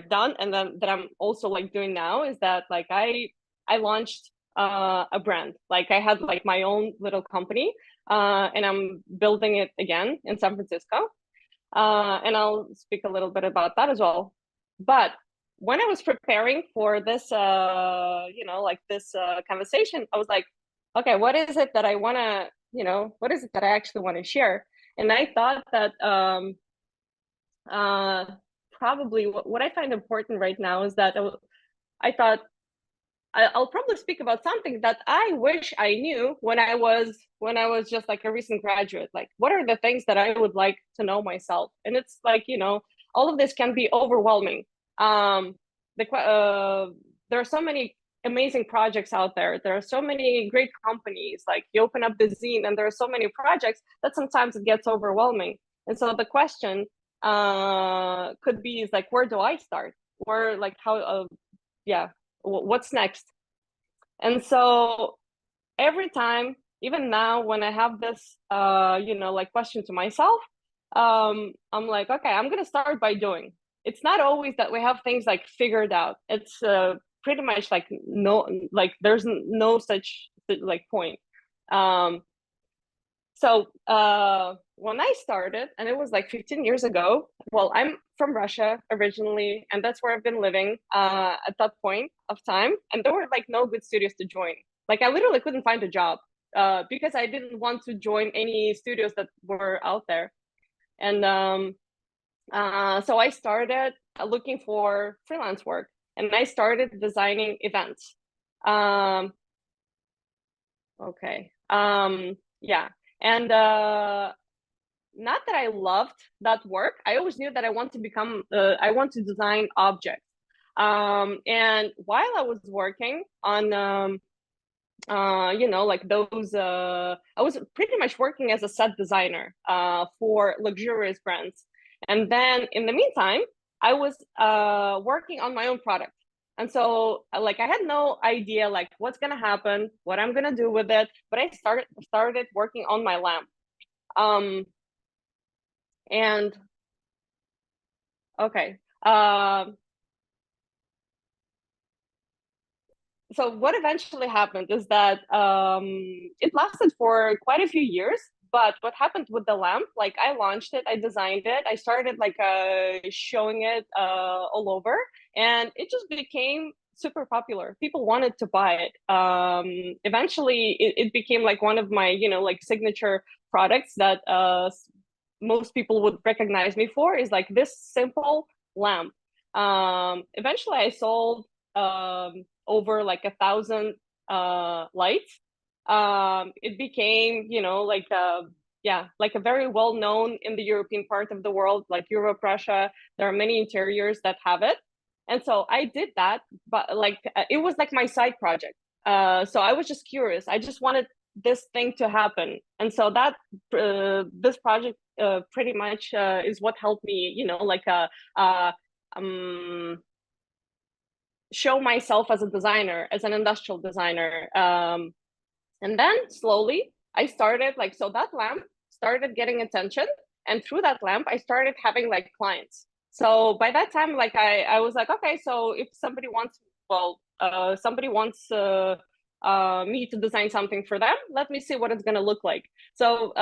Speaker 10: done, and then that I'm also like doing now, is that like I launched a brand. Like I had like my own little company, and I'm building it again in San Francisco. And I'll speak a little bit about that as well. But when I was preparing for this, like this conversation, I was like, okay, what is it that I want to, what is it that I actually want to share? And I thought that probably what I find important right now is that I thought I'll probably speak about something that I wish I knew when I was just like a recent graduate. Like, what are the things that I would like to know myself? And it's like, all of this can be overwhelming. There are so many amazing projects out there. There are so many great companies. Like you open up the zine, and there are so many projects that sometimes it gets overwhelming. And so the question could be is like, where do I start? Or like how? What's next? And so every time, even now, when I have this, like question to myself, I'm like, okay, I'm gonna start by doing. It's not always that we have things like figured out. It's pretty much like there's no such like point. So when I started, and it was like 15 years ago, well, I'm from Russia originally, and that's where I've been living at that point of time. And there were like no good studios to join. Like I literally couldn't find a job because I didn't want to join any studios that were out there. And so I started looking for freelance work, and I started designing events. Okay. Yeah. And not that I loved that work. I always knew that I want to design objects. And while I was working on, like those, I was pretty much working as a set designer for luxurious brands. And then in the meantime, I was working on my own product. And so like I had no idea like what's gonna happen, what I'm gonna do with it, but I started working on my lamp. And okay. So what eventually happened is that it lasted for quite a few years. But what happened with the lamp, like I launched it, I designed it, I started like showing it all over, and it just became super popular. People wanted to buy it. Eventually, it became like one of my, like signature products that most people would recognize me for, is like this simple lamp. Eventually, I sold over like 1,000 lights. It became, like like a very well known in the European part of the world, like Europe, Russia. There are many interiors that have it. And so I did that, but like it was like my side project. So I was just curious. I just wanted this thing to happen. And so that this project pretty much is what helped me, like show myself as a designer, as an industrial designer. And then slowly I started like, so that lamp started getting attention. And through that lamp, I started having like clients. So by that time, like I was like, okay, so if somebody wants, me to design something for them, let me see what it's going to look like. So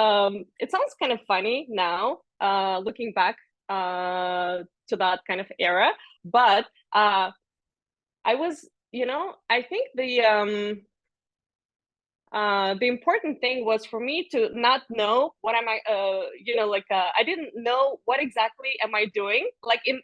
Speaker 10: it sounds kind of funny now, looking back to that kind of era. But I was, I think the important thing was for me to not know what am I, I didn't know what exactly am I doing, like in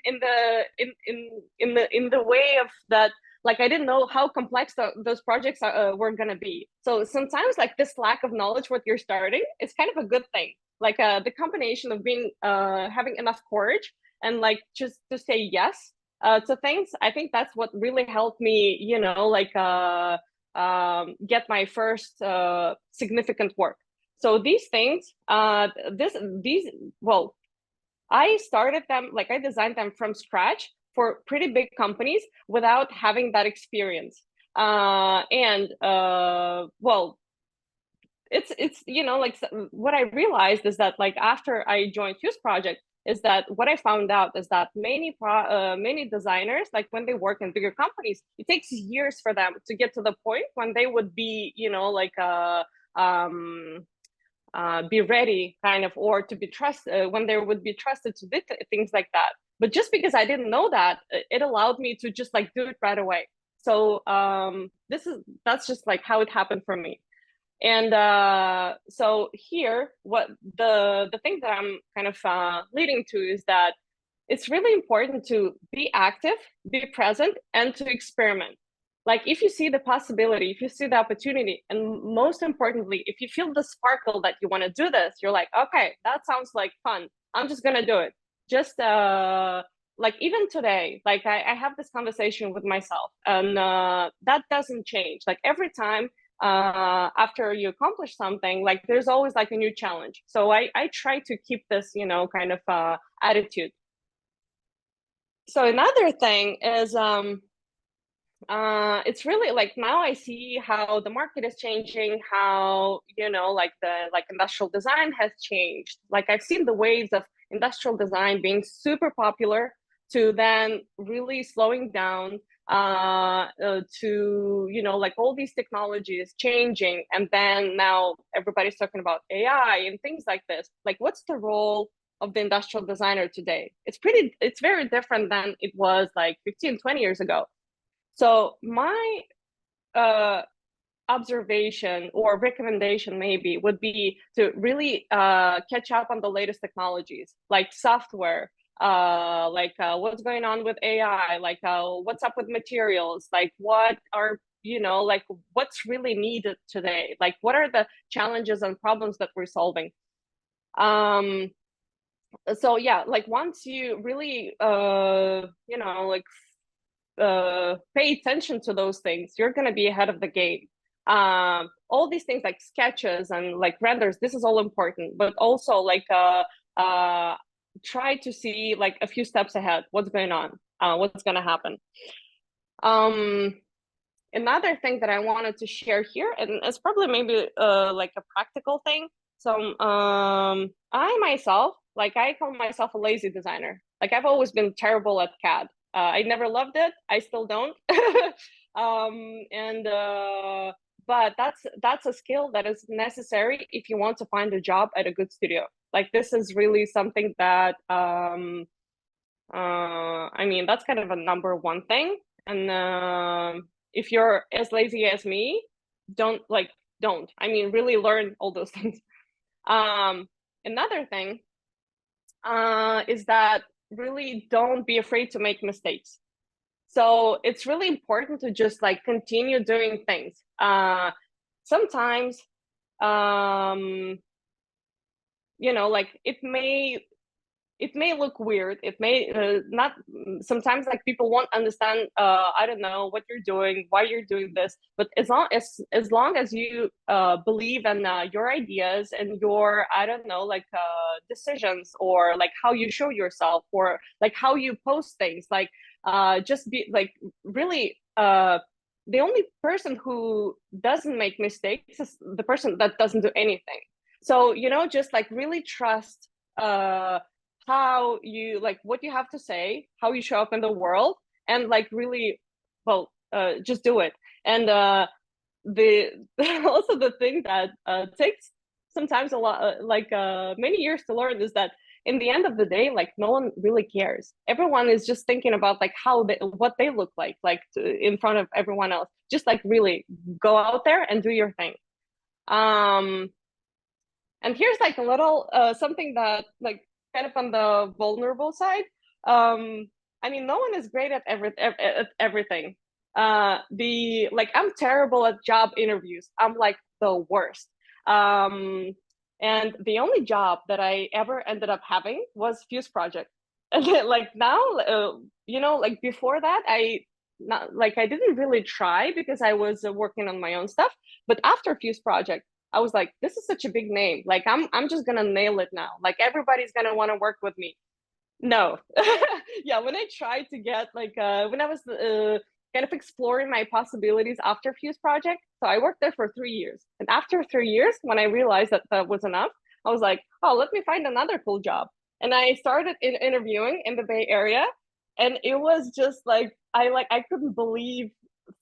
Speaker 10: the way of that, like I didn't know how complex those projects were gonna be. So sometimes like this lack of knowledge what you're starting is kind of a good thing. Like the combination of being having enough courage and like just to say yes to things. I think that's what really helped me, get my first significant work. So these things, well, I started them, like I designed them from scratch for pretty big companies without having that experience. It's like what I realized is that like after I joined Fuse Project, is that what I found out is that many designers, like when they work in bigger companies, it takes years for them to get to the point when they would be, like be ready, kind of, or to be trusted, when they would be trusted to do things like that. But just because I didn't know that, it allowed me to just like do it right away. So that's just like how it happened for me. And so here, what the thing that I'm kind of leading to is that it's really important to be active, be present, and to experiment. Like if you see the possibility, if you see the opportunity, and most importantly, if you feel the sparkle that you want to do this, you're like, okay, that sounds like fun. I'm just gonna do it. Just like even today, like I have this conversation with myself, and that doesn't change. Like every time after you accomplish something, like there's always like a new challenge. So I try to keep this, kind of attitude. So another thing is it's really like now I see how the market is changing, how like the industrial design has changed. Like I've seen the waves of industrial design being super popular to then really slowing down to like all these technologies changing, and then now everybody's talking about AI and things like this. Like what's the role of the industrial designer today? It's very different than it was like 15-20 years ago. So my observation or recommendation maybe would be to really catch up on the latest technologies, like software, what's going on with AI, like what's up with materials, like what are like what's really needed today, like what are the challenges and problems that we're solving. So yeah, like once you really pay attention to those things, you're going to be ahead of the game. All these things like sketches and like renders, this is all important, but also like try to see like a few steps ahead, what's going on, what's going to happen. Another thing that I wanted to share here, and it's probably maybe like a practical thing. So I myself, like I call myself a lazy designer. Like I've always been terrible at CAD. I never loved it. I still don't. But that's a skill that is necessary if you want to find a job at a good studio. Like this is really something that I mean, that's kind of a number one thing. And if you're as lazy as me, don't. I mean, really learn all those things. Another thing is that really don't be afraid to make mistakes. So it's really important to just like continue doing things. Sometimes, like it may look weird. It may not. Sometimes like people won't understand. I don't know what you're doing, why you're doing this. But as long as you believe in your ideas and your decisions, or like how you show yourself, or like how you post things, like just be like really. The only person who doesn't make mistakes is the person that doesn't do anything. So just like really trust how you like what you have to say, how you show up in the world, and like really just do it. And the also the thing that takes sometimes a lot many years to learn is that in the end of the day, like no one really cares. Everyone is just thinking about like what they look like in front of everyone else. Just like really go out there and do your thing. And here's like a little something that like kind of on the vulnerable side. I mean, no one is great at everything. I'm terrible at job interviews. I'm like the worst. And the only job that I ever ended up having was Fuse Project. And then, like now, like before that, I didn't really try because I was working on my own stuff. But after Fuse Project, I was like, this is such a big name. Like I'm just gonna nail it now. Like everybody's gonna want to work with me. No. Yeah, when I tried to get when I was kind of exploring my possibilities after Fuse Project, so I worked there for 3 years. And after 3 years, when I realized that that was enough, I was like, oh, let me find another cool job. and I started interviewing in the Bay Area, and it was just like I couldn't believe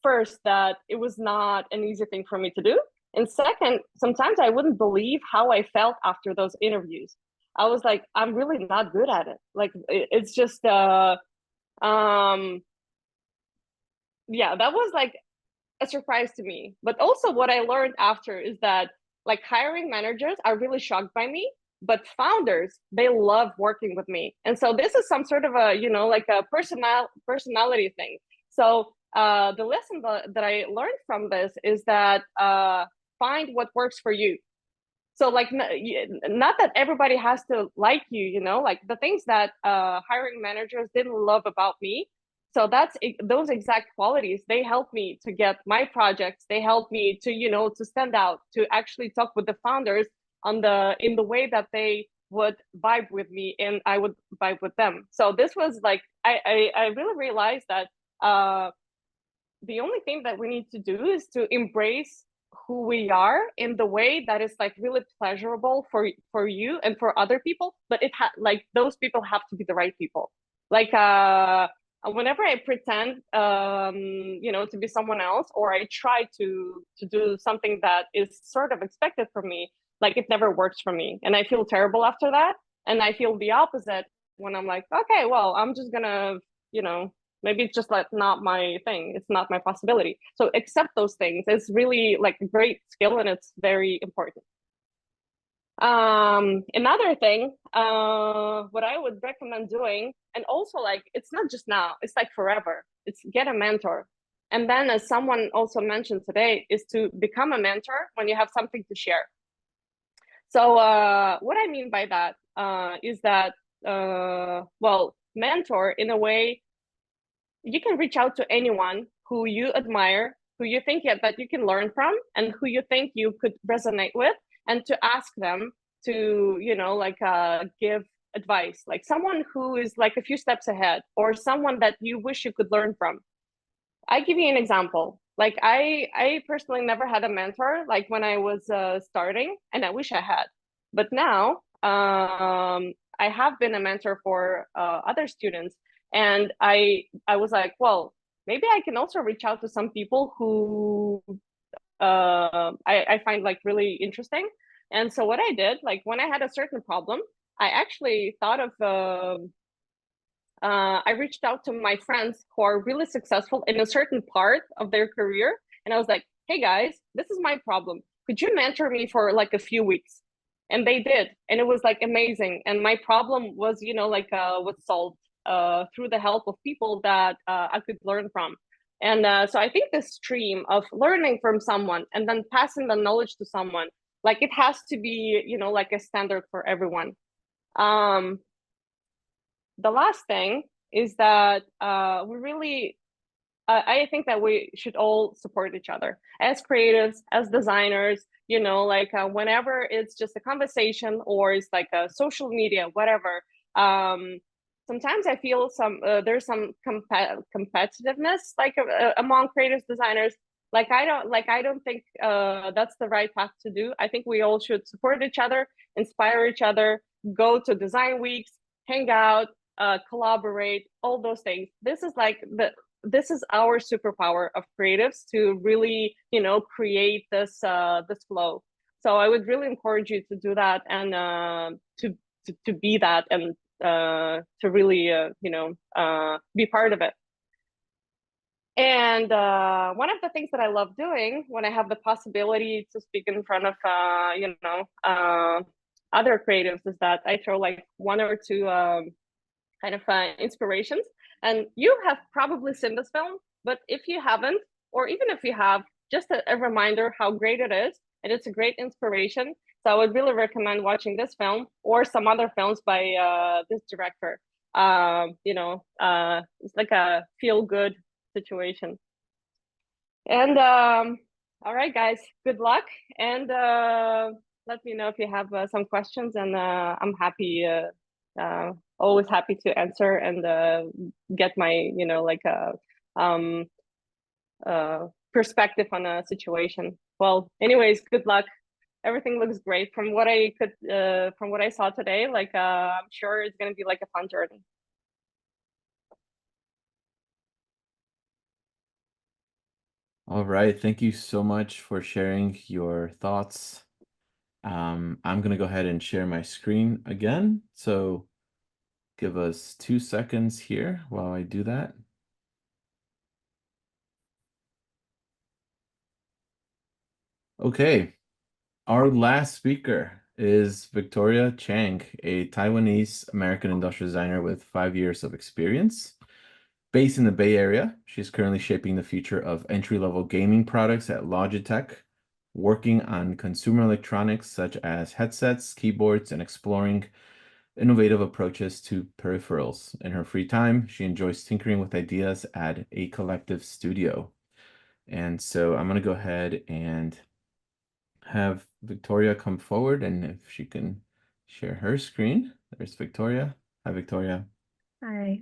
Speaker 10: first that it was not an easy thing for me to do, and second, sometimes I wouldn't believe how I felt after those interviews. I was like, I'm really not good at it. Like it's just yeah, that was like a surprise to me. But also what I learned after is that like hiring managers are really shocked by me, but founders, they love working with me. And so this is some sort of a, you know, like a personality thing. So the lesson that I learned from this is that find what works for you. So like not that everybody has to like you, you know, like the things that hiring managers didn't love about me. So that's those exact qualities. They help me to get my projects. They help me to, you know, to stand out, to actually talk with the founders on in the way that they would vibe with me and I would vibe with them. So this was like I really realized that the only thing that we need to do is to embrace who we are in the way that is like really pleasurable for you and for other people, but like those people have to be the right people. Like whenever I pretend you know, to be someone else, or I try to do something that is sort of expected from me, like it never works for me, and I feel terrible after that. And I feel the opposite when I'm like, okay, well, I'm just gonna, you know, maybe it's just like not my thing, it's not my possibility. So accept those things. It's really like a great skill, and it's very important. Another thing, what I would recommend doing, and also like it's not just now, it's like forever, it's get a mentor. And then, as someone also mentioned today, is to become a mentor when you have something to share. So what I mean by that is that well, mentor in a way, you can reach out to anyone who you admire, who you think that you can learn from, and who you think you could resonate with, and to ask them to, you know, like give advice, like someone who is like a few steps ahead, or someone that you wish you could learn from. I give you an example. Like I personally never had a mentor like when I was starting, and I wish I had. But now I have been a mentor for other students, and I was like, well, maybe I can also reach out to some people who I find like really interesting. And so what I did, like when I had a certain problem, I actually thought of I reached out to my friends who are really successful in a certain part of their career. And I was like, hey guys, this is my problem. Could you mentor me for like a few weeks? And they did. And it was like amazing. And my problem was, you know, like was solved through the help of people that I could learn from. And so I think the stream of learning from someone and then passing the knowledge to someone, like it has to be, you know, like a standard for everyone. The last thing is that we really, I think that we should all support each other as creatives, as designers, you know, like whenever it's just a conversation or it's like a social media, whatever. Sometimes I feel there's some competitiveness like among creative designers. Like I don't think that's the right path to do. I think we all should support each other, inspire each other, go to design weeks, hang out, collaborate, all those things. This is like this is our superpower of creatives to really, you know, create this this flow. So I would really encourage you to do that, and to be that, and to really you know, be part of it. And one of the things that I love doing when I have the possibility to speak in front of you know, other creatives is that I throw like one or two kind of inspirations. And you have probably seen this film, but if you haven't, or even if you have, just a reminder how great it is, and it's a great inspiration. So I would really recommend watching this film or some other films by this director. You know, it's like a feel-good situation. And all right, guys, good luck, and let me know if you have some questions, and I'm happy. Always happy to answer and get my, you know, like a perspective on a situation. Well, anyways, good luck. everything looks great from what I could, from what I saw today. Like, I'm sure it's gonna be like a fun journey.
Speaker 1: All right, thank you so much for sharing your thoughts. I'm gonna go ahead and share my screen again. So give us 2 seconds here while I do that. Okay, our last speaker is Victoria Chang, a Taiwanese American industrial designer with 5 years of experience. Based in the Bay Area, she's currently shaping the future of entry-level gaming products at Logitech, working on consumer electronics such as headsets, keyboards, and exploring innovative approaches to peripherals. In her free time, she enjoys tinkering with ideas at a collective studio. And so I'm going to go ahead and have Victoria come forward, and if she can share her screen. There's Victoria. Hi, Victoria.
Speaker 11: Hi.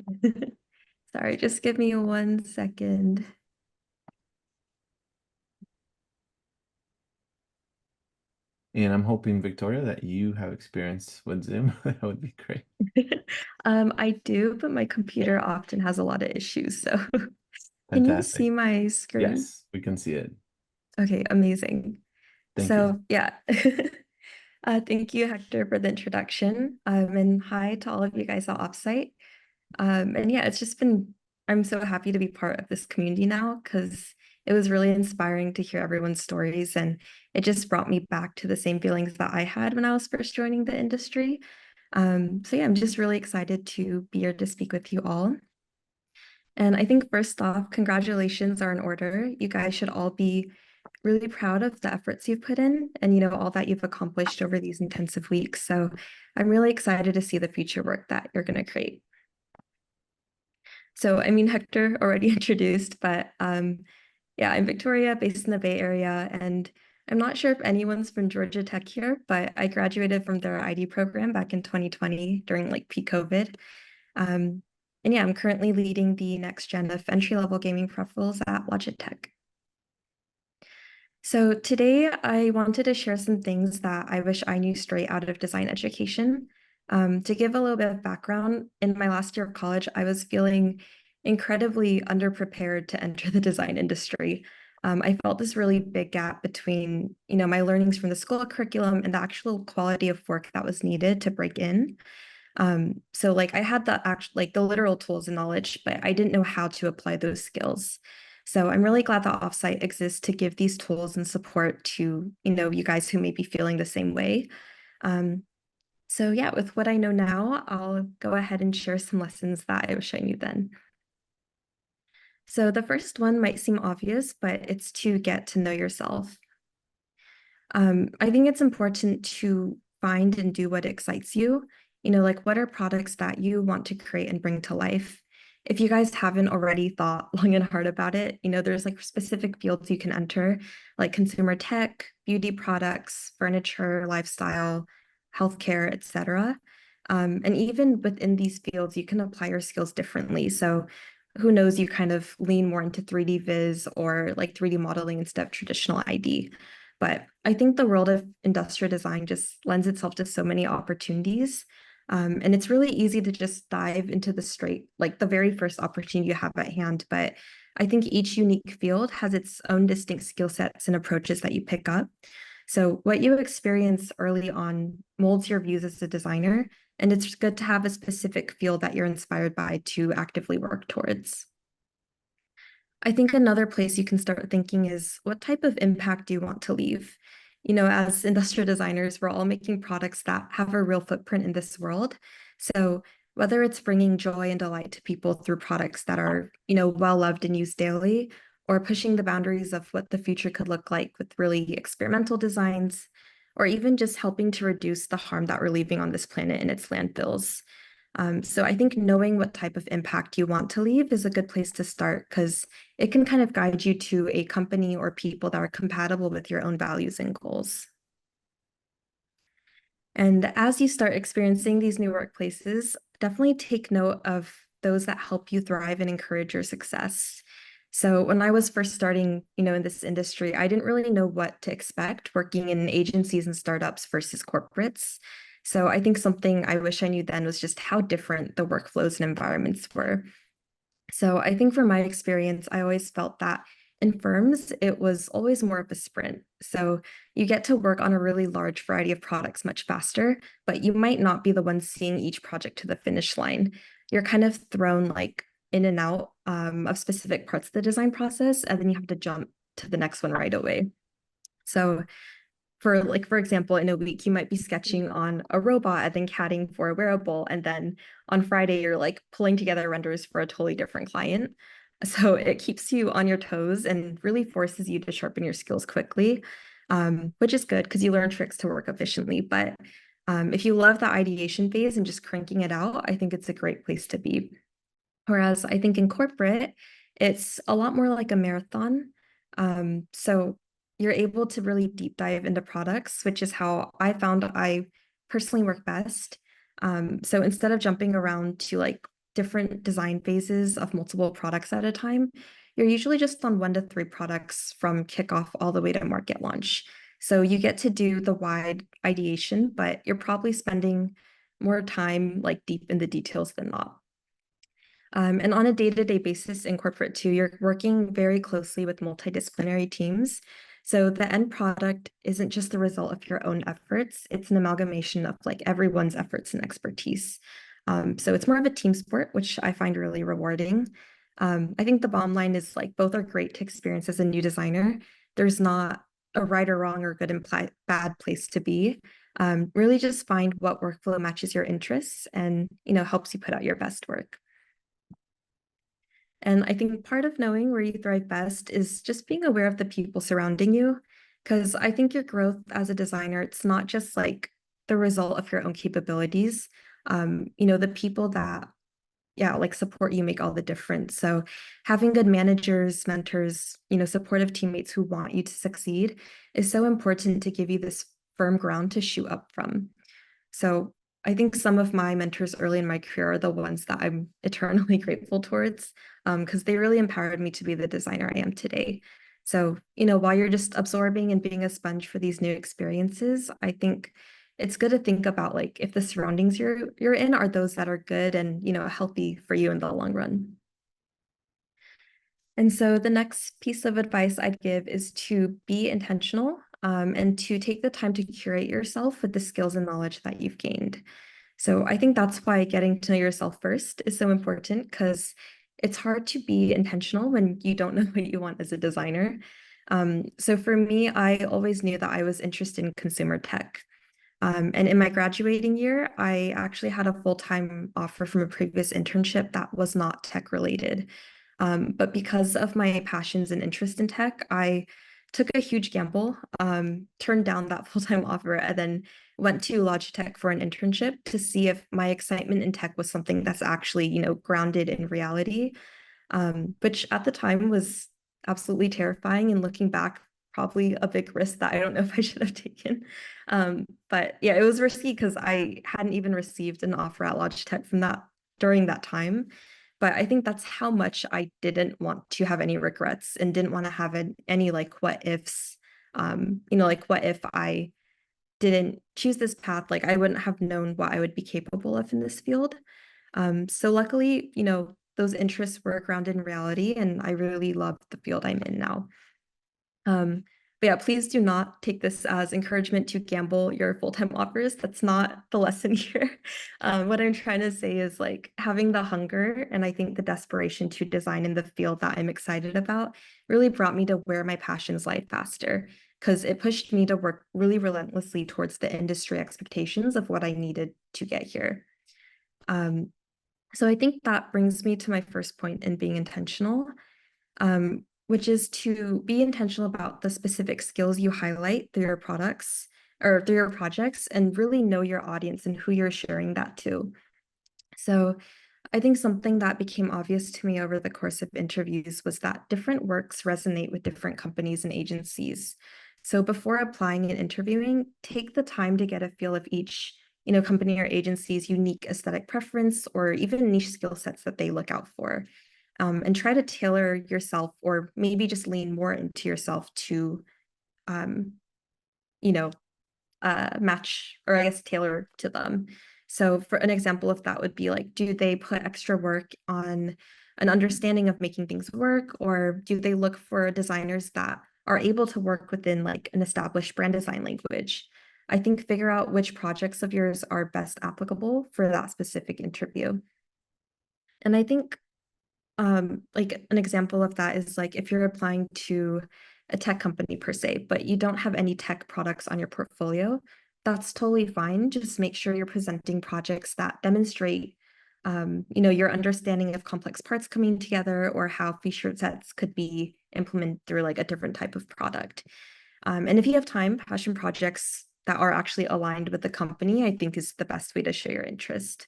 Speaker 11: Sorry, just give me 1 second.
Speaker 1: And I'm hoping, Victoria, that you have experience with Zoom. That would be great.
Speaker 11: I do, but my computer often has a lot of issues. So can you
Speaker 1: Fantastic.
Speaker 11: see my screen?
Speaker 1: Yes, we can see it.
Speaker 11: Okay, amazing.
Speaker 1: Thank
Speaker 11: So
Speaker 1: you.
Speaker 11: yeah. Thank you, Hector, for the introduction. And hi to all of you guys at Offsite. And yeah, I'm so happy to be part of this community now because it was really inspiring to hear everyone's stories. And it just brought me back to the same feelings that I had when I was first joining the industry. So yeah, I'm just really excited to be here to speak with you all. And I think first off, congratulations are in order. You guys should all be really proud of the efforts you've put in and all that you've accomplished over these intensive weeks. So I'm really excited to see the future work that you're going to create. So I mean, Hector already introduced, but yeah, I'm Victoria, based in the Bay Area, and I'm not sure if anyone's from Georgia Tech here, but I graduated from their ID program back in 2020 during like peak COVID. And yeah, I'm currently leading the next gen of entry-level gaming peripherals at Logitech. So today I wanted to share some things that I wish I knew straight out of design education. To give a little bit of background, in my last year of college, I was feeling incredibly underprepared to enter the design industry. I felt this really big gap between, my learnings from the school curriculum and the actual quality of work that was needed to break in. So like I had the literal tools and knowledge, but I didn't know how to apply those skills. So I'm really glad that Offsite exists to give these tools and support to, you guys who may be feeling the same way. So yeah, with what I know now, I'll go ahead and share some lessons that I wish I knew then. So the first one might seem obvious, but it's to get to know yourself. I think it's important to find and do what excites you. Like what are products that you want to create and bring to life? If you guys haven't already thought long and hard about it, there's like specific fields you can enter, like consumer tech, beauty products, furniture, lifestyle, healthcare, etc. And even within these fields, you can apply your skills differently. So who knows, you kind of lean more into 3D viz or like 3D modeling instead of traditional ID. But I think the world of industrial design just lends itself to so many opportunities. And it's really easy to just dive into the very first opportunity you have at hand. But I think each unique field has its own distinct skill sets and approaches that you pick up. So what you experience early on molds your views as a designer, and it's good to have a specific field that you're inspired by to actively work towards. I think another place you can start thinking is what type of impact do you want to leave? As industrial designers, we're all making products that have a real footprint in this world. So whether it's bringing joy and delight to people through products that are, well loved and used daily, or pushing the boundaries of what the future could look like with really experimental designs, or even just helping to reduce the harm that we're leaving on this planet in its landfills. So I think knowing what type of impact you want to leave is a good place to start because it can kind of guide you to a company or people that are compatible with your own values and goals. And as you start experiencing these new workplaces, definitely take note of those that help you thrive and encourage your success. So when I was first starting, in this industry, I didn't really know what to expect working in agencies and startups versus corporates. So I think something I wish I knew then was just how different the workflows and environments were. So I think from my experience, I always felt that in firms, it was always more of a sprint. So you get to work on a really large variety of products much faster, but you might not be the one seeing each project to the finish line. You're kind of thrown like in and out of specific parts of the design process, and then you have to jump to the next one right away. So for example, in a week, you might be sketching on a robot and then CADing for a wearable. And then on Friday, you're like pulling together renders for a totally different client. So it keeps you on your toes and really forces you to sharpen your skills quickly, which is good because you learn tricks to work efficiently. But if you love the ideation phase and just cranking it out, I think it's a great place to be. Whereas I think in corporate, it's a lot more like a marathon. So you're able to really deep dive into products, which is how I found I personally work best. So instead of jumping around to like different design phases of multiple products at a time, you're usually just on 1 to 3 products from kickoff all the way to market launch. So you get to do the wide ideation, but you're probably spending more time like deep in the details than not. And on a day-to-day basis in corporate too, you're working very closely with multidisciplinary teams. So the end product isn't just the result of your own efforts, it's an amalgamation of like everyone's efforts and expertise. So it's more of a team sport, which I find really rewarding. I think the bottom line is like both are great to experience as a new designer. There's not a right or wrong or good and bad place to be. Really just find what workflow matches your interests and helps you put out your best work. And I think part of knowing where you thrive best is just being aware of the people surrounding you. Because I think your growth as a designer, it's not just like the result of your own capabilities. The people that, like support you make all the difference. So having good managers, mentors, supportive teammates who want you to succeed is so important to give you this firm ground to shoot up from. So I think some of my mentors early in my career are the ones that I'm eternally grateful towards, because they really empowered me to be the designer I am today. So, while you're just absorbing and being a sponge for these new experiences, I think it's good to think about like if the surroundings you're in are those that are good and healthy for you in the long run. And so the next piece of advice I'd give is to be intentional and to take the time to curate yourself with the skills and knowledge that you've gained. So I think that's why getting to know yourself first is so important, because it's hard to be intentional when you don't know what you want as a designer. So for me, I always knew that I was interested in consumer tech. And in my graduating year, I actually had a full-time offer from a previous internship that was not tech related. But because of my passions and interest in tech, I took a huge gamble, turned down that full-time offer, and then went to Logitech for an internship to see if my excitement in tech was something that's actually, grounded in reality, which at the time was absolutely terrifying. And looking back, probably a big risk that I don't know if I should have taken. But yeah, it was risky because I hadn't even received an offer at Logitech during that time. But I think that's how much I didn't want to have any regrets and didn't want to have any like what ifs, like what if I didn't choose this path, like I wouldn't have known what I would be capable of in this field. So luckily, those interests were grounded in reality, and I really love the field I'm in now. But yeah, please do not take this as encouragement to gamble your full-time offers. That's not the lesson here. What I'm trying to say is like having the hunger and I think the desperation to design in the field that I'm excited about really brought me to where my passions lie faster, because it pushed me to work really relentlessly towards the industry expectations of what I needed to get here. So I think that brings me to my first point in being intentional. Which is to be intentional about the specific skills you highlight through your products or through your projects, and really know your audience and who you're sharing that to. So I think something that became obvious to me over the course of interviews was that different works resonate with different companies and agencies. So before applying and interviewing, take the time to get a feel of each company or agency's unique aesthetic preference or even niche skill sets that they look out for. and try to tailor yourself, or maybe just lean more into yourself to, you know, match, or I guess tailor to them. So for an example of that would be like, do they put extra work on an understanding of making things work, or do they look for designers that are able to work within like an established brand design language? I think figure out which projects of yours are best applicable for that specific interview. And I think like an example of that is like if you're applying to a tech company per se, but you don't have any tech products on your portfolio, that's totally fine. Just make sure you're presenting projects that demonstrate, your understanding of complex parts coming together, or how feature sets could be implemented through like a different type of product. And if you have time, passion projects that are actually aligned with the company, I think is the best way to show your interest.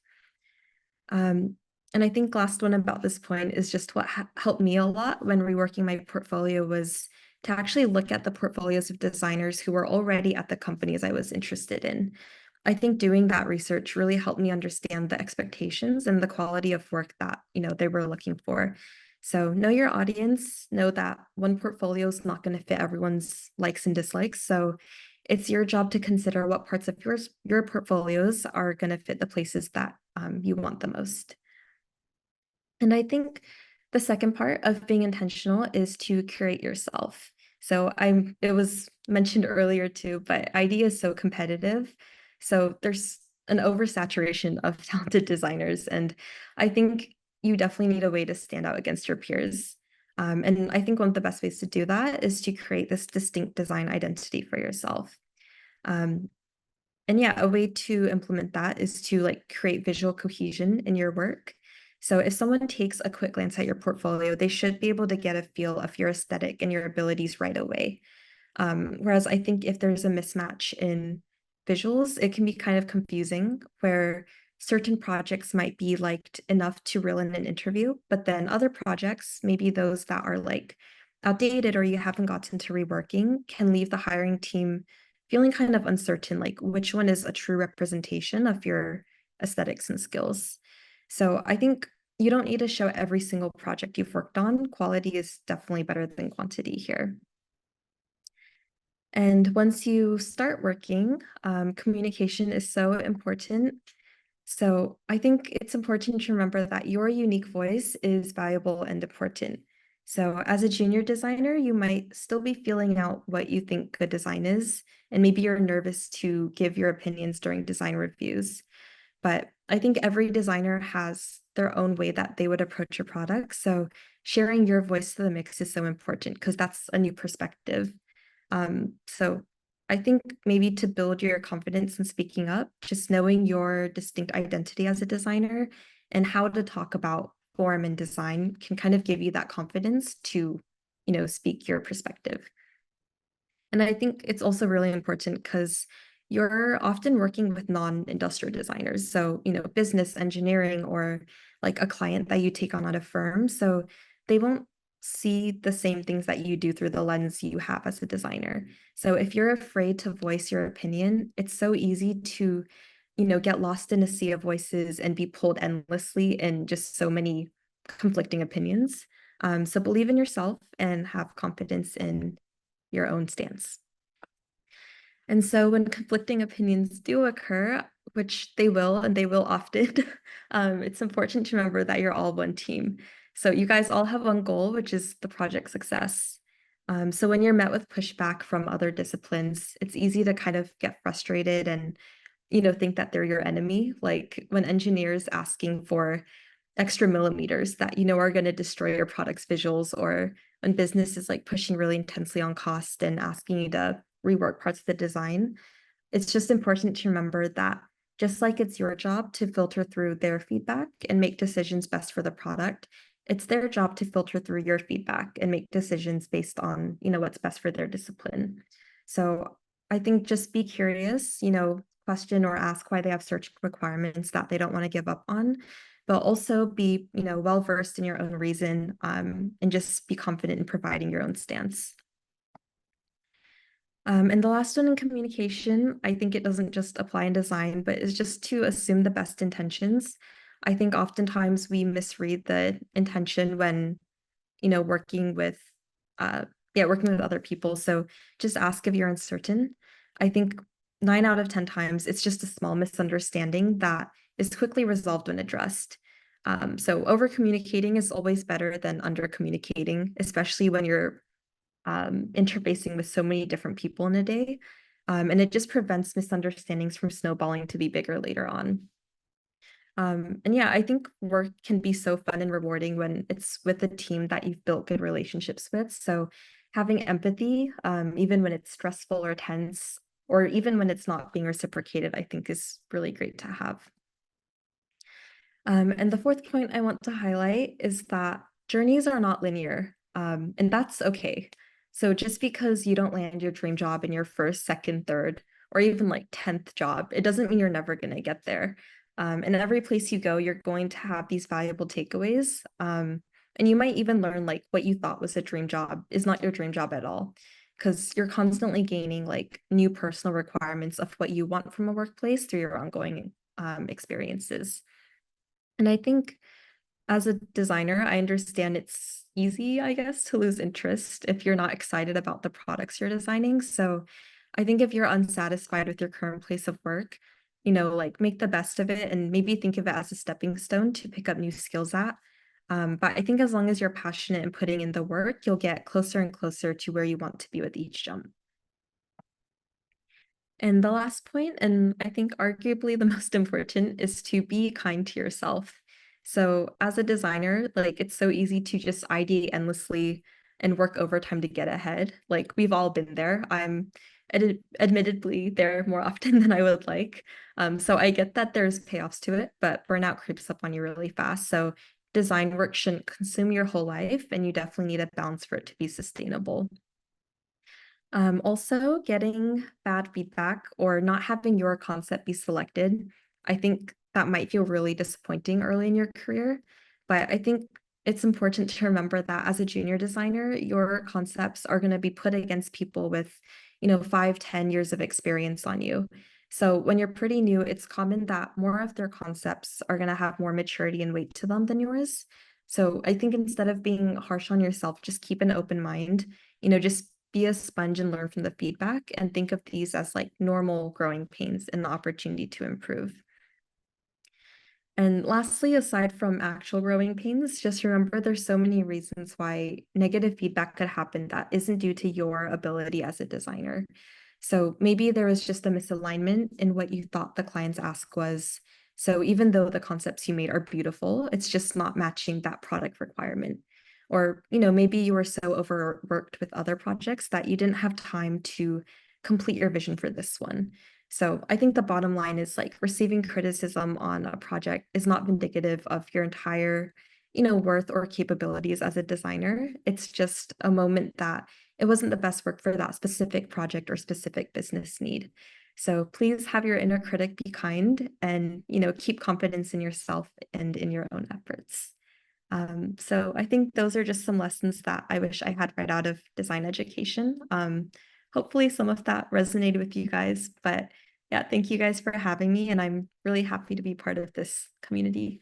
Speaker 11: And I think last one about this point is just what helped me a lot when reworking my portfolio was to actually look at the portfolios of designers who were already at the companies I was interested in. I think doing that research really helped me understand the expectations and the quality of work that, they were looking for. So know your audience, know that one portfolio is not going to fit everyone's likes and dislikes. So it's your job to consider what parts of your portfolios are going to fit the places that you want the most. And I think the second part of being intentional is to curate yourself. So it was mentioned earlier too, but ID is so competitive. So there's an oversaturation of talented designers. And I think you definitely need a way to stand out against your peers. And I think one of the best ways to do that is to create this distinct design identity for yourself. And yeah, a way to implement that is to like create visual cohesion in your work. So if someone takes a quick glance at your portfolio, they should be able to get a feel of your aesthetic and your abilities right away. Whereas I think if there's a mismatch in visuals, it can be kind of confusing, where certain projects might be liked enough to reel in an interview, but then other projects, maybe those that are like outdated or you haven't gotten to reworking, can leave the hiring team feeling kind of uncertain, like which one is a true representation of your aesthetics and skills. So I think you don't need to show every single project you've worked on. Quality is definitely better than quantity here. And once you start working, communication is so important. So I think it's important to remember that your unique voice is valuable and important. So as a junior designer, you might still be feeling out what you think good design is, and maybe you're nervous to give your opinions during design reviews. But I think every designer has their own way that they would approach a product. So sharing your voice to the mix is so important because that's a new perspective. So I think maybe to build your confidence in speaking up, just knowing your distinct identity as a designer and how to talk about form and design can kind of give you that confidence to, speak your perspective. And I think it's also really important because you're often working with non-industrial designers. So, business engineering, or like a client that you take on at a firm. So they won't see the same things that you do through the lens you have as a designer. So if you're afraid to voice your opinion, it's so easy to, get lost in a sea of voices and be pulled endlessly in just so many conflicting opinions. So believe in yourself and have confidence in your own stance. And so when conflicting opinions do occur, which they will, and they will often, it's important to remember that you're all one team. So you guys all have one goal, which is the project success. So when you're met with pushback from other disciplines, it's easy to kind of get frustrated and, think that they're your enemy. Like when engineers asking for extra millimeters that, are going to destroy your product's visuals, or when business is like pushing really intensely on cost and asking you to rework parts of the design. It's just important to remember that just like it's your job to filter through their feedback and make decisions best for the product, it's their job to filter through your feedback and make decisions based on, what's best for their discipline. So I think just be curious, question or ask why they have certain requirements that they don't want to give up on, but also be, well versed in your own reason, and just be confident in providing your own stance. And the last one in communication, I think it doesn't just apply in design, but it's just to assume the best intentions. I think oftentimes we misread the intention when, working with other people. So just ask if you're uncertain. I think 9 out of 10 times it's just a small misunderstanding that is quickly resolved when addressed. So over communicating is always better than under communicating, especially when you're interfacing with so many different people in a day. And it just prevents misunderstandings from snowballing to be bigger later on. And yeah, I think work can be so fun and rewarding when it's with a team that you've built good relationships with. So having empathy, even when it's stressful or tense, or even when it's not being reciprocated, I think is really great to have. And the fourth point I want to highlight is that journeys are not linear, and that's okay. So just because you don't land your dream job in your first, second, third, or even like 10th job, it doesn't mean you're never going to get there. And every place you go, you're going to have these valuable takeaways. And you might even learn like what you thought was a dream job is not your dream job at all, because you're constantly gaining like new personal requirements of what you want from a workplace through your ongoing experiences. And I think as a designer, I understand it's easy, I guess, to lose interest if you're not excited about the products you're designing. So I think if you're unsatisfied with your current place of work, like make the best of it and maybe think of it as a stepping stone to pick up new skills at. But I think as long as you're passionate and putting in the work, you'll get closer and closer to where you want to be with each jump. And the last point, and I think arguably the most important, is to be kind to yourself. So as a designer, like it's so easy to just ideate endlessly and work overtime to get ahead. Like we've all been there. I'm admittedly there more often than I would like. So I get that there's payoffs to it, but burnout creeps up on you really fast. So design work shouldn't consume your whole life, and you definitely need a balance for it to be sustainable. Also, getting bad feedback or not having your concept be selected, I think that might feel really disappointing early in your career. But I think it's important to remember that as a junior designer, your concepts are going to be put against people with, 5-10 years of experience on you. So when you're pretty new, it's common that more of their concepts are going to have more maturity and weight to them than yours. So I think instead of being harsh on yourself, just keep an open mind, just be a sponge and learn from the feedback and think of these as like normal growing pains and the opportunity to improve. And lastly, aside from actual growing pains, just remember there's so many reasons why negative feedback could happen that isn't due to your ability as a designer. So maybe there was just a misalignment in what you thought the client's ask was. So even though the concepts you made are beautiful, it's just not matching that product requirement. Or, maybe you were so overworked with other projects that you didn't have time to complete your vision for this one. So I think the bottom line is like receiving criticism on a project is not indicative of your entire, worth or capabilities as a designer. It's just a moment that it wasn't the best work for that specific project or specific business need. So please have your inner critic be kind and, keep confidence in yourself and in your own efforts. So I think those are just some lessons that I wish I had right out of design education. Hopefully some of that resonated with you guys, but yeah, thank you guys for having me, and I'm really happy to be part of this community.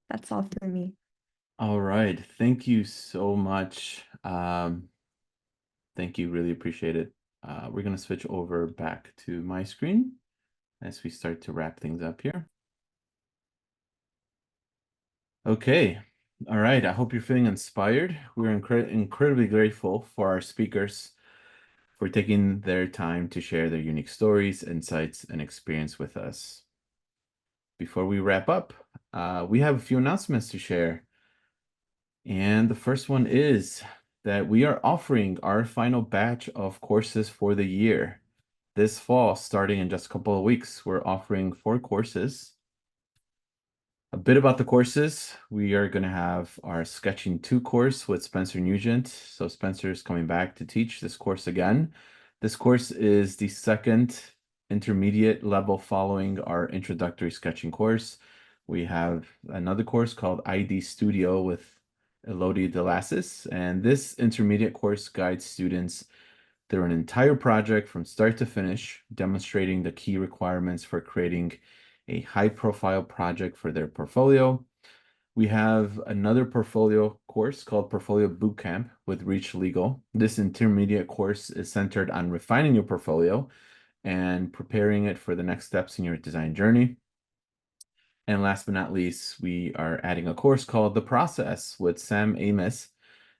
Speaker 11: That's all for me.
Speaker 1: All right. Thank you so much. Thank you. Really appreciate it. We're going to switch over back to my screen as we start to wrap things up here. Okay. All right. I hope you're feeling inspired. We're incredibly grateful for our speakers for taking their time to share their unique stories, insights, and experience with us. Before we wrap up, we have a few announcements to share. And the first one is that we are offering our final batch of courses for the year. This fall, starting in just a couple of weeks, we're offering 4 courses. A bit about the courses. We are going to have our Sketching 2 course with Spencer Nugent. So Spencer is coming back to teach this course again. This course is the second intermediate level following our introductory sketching course. We have another course called ID Studio with Elodie Delassis, and this intermediate course guides students through an entire project from start to finish, demonstrating the key requirements for creating a high-profile project for their portfolio. We have another portfolio course called Portfolio Bootcamp with Reach Legal. This intermediate course is centered on refining your portfolio and preparing it for the next steps in your design journey. And last but not least, we are adding a course called The Process with Sam Amos.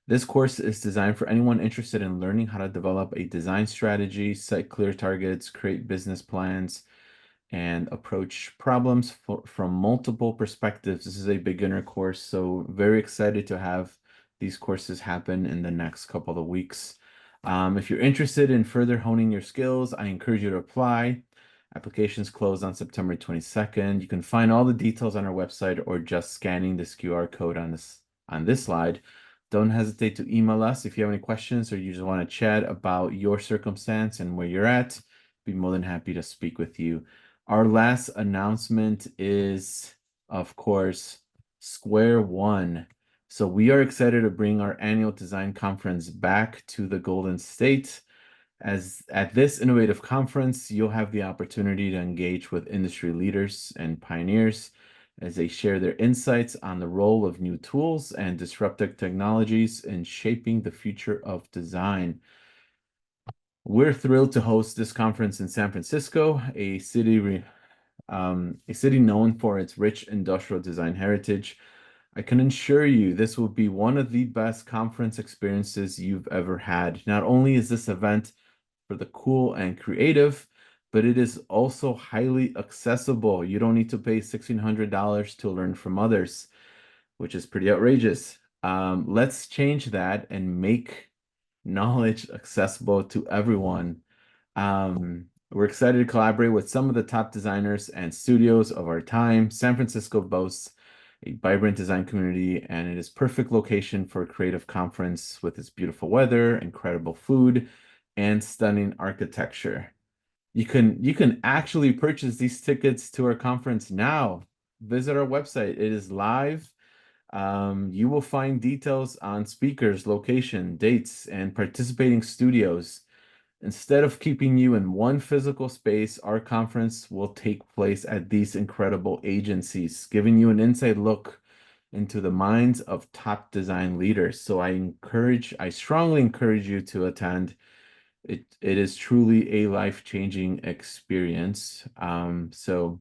Speaker 1: This course is designed for anyone interested in learning how to develop a design strategy, set clear targets, create business plans, and approach problems from multiple perspectives. This is a beginner course, so very excited to have these courses happen in the next couple of weeks. If you're interested in further honing your skills, I encourage you to apply. Applications close on September 22nd. You can find all the details on our website or just scanning this QR code on this slide. Don't hesitate to email us if you have any questions or you just want to chat about your circumstance and where you're at. Be more than happy to speak with you. Our last announcement is, of course, Square One. So we are excited to bring our annual design conference back to the Golden State. As at this innovative conference, you'll have the opportunity to engage with industry leaders and pioneers as they share their insights on the role of new tools and disruptive technologies in shaping the future of design. We're thrilled to host this conference in San Francisco, a city known for its rich industrial design heritage. I can assure you this will be one of the best conference experiences you've ever had. Not only is this event for the cool and creative, but it is also highly accessible. You don't need to pay $1,600 to learn from others, which is pretty outrageous. Let's change that and make knowledge accessible to everyone. We're excited to collaborate with some of the top designers and studios of our time. San Francisco boasts a vibrant design community, and it is perfect location for a creative conference with its beautiful weather, incredible food, and stunning architecture. You can actually purchase these tickets to our conference now. Visit our website. It is live. You will find details on speakers, location, dates, and participating studios. Instead of keeping you in one physical space, our conference will take place at these incredible agencies, giving you an inside look into the minds of top design leaders. So I strongly encourage you to attend. It is truly a life-changing experience. So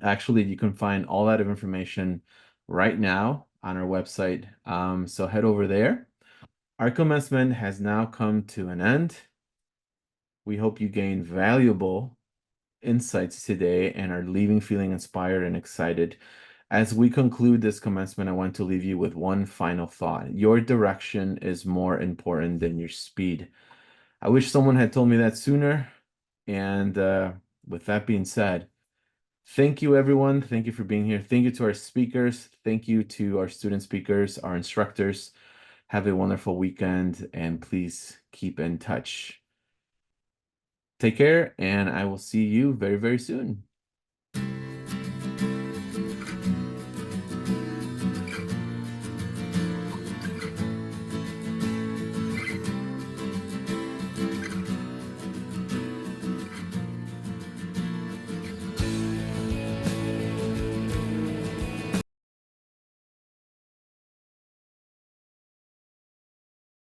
Speaker 1: actually, you can find all that information right now on our website. So head over there. Our commencement has now come to an end. We hope you gained valuable insights today and are leaving feeling inspired and excited. As we conclude this commencement, I want to leave you with one final thought. Your direction is more important than your speed. I wish someone had told me that sooner. And with that being said, thank you, everyone. Thank you for being here. Thank you to our speakers. Thank you to our student speakers, our instructors. Have a wonderful weekend, and please keep in touch. Take care, and I will see you very, very soon.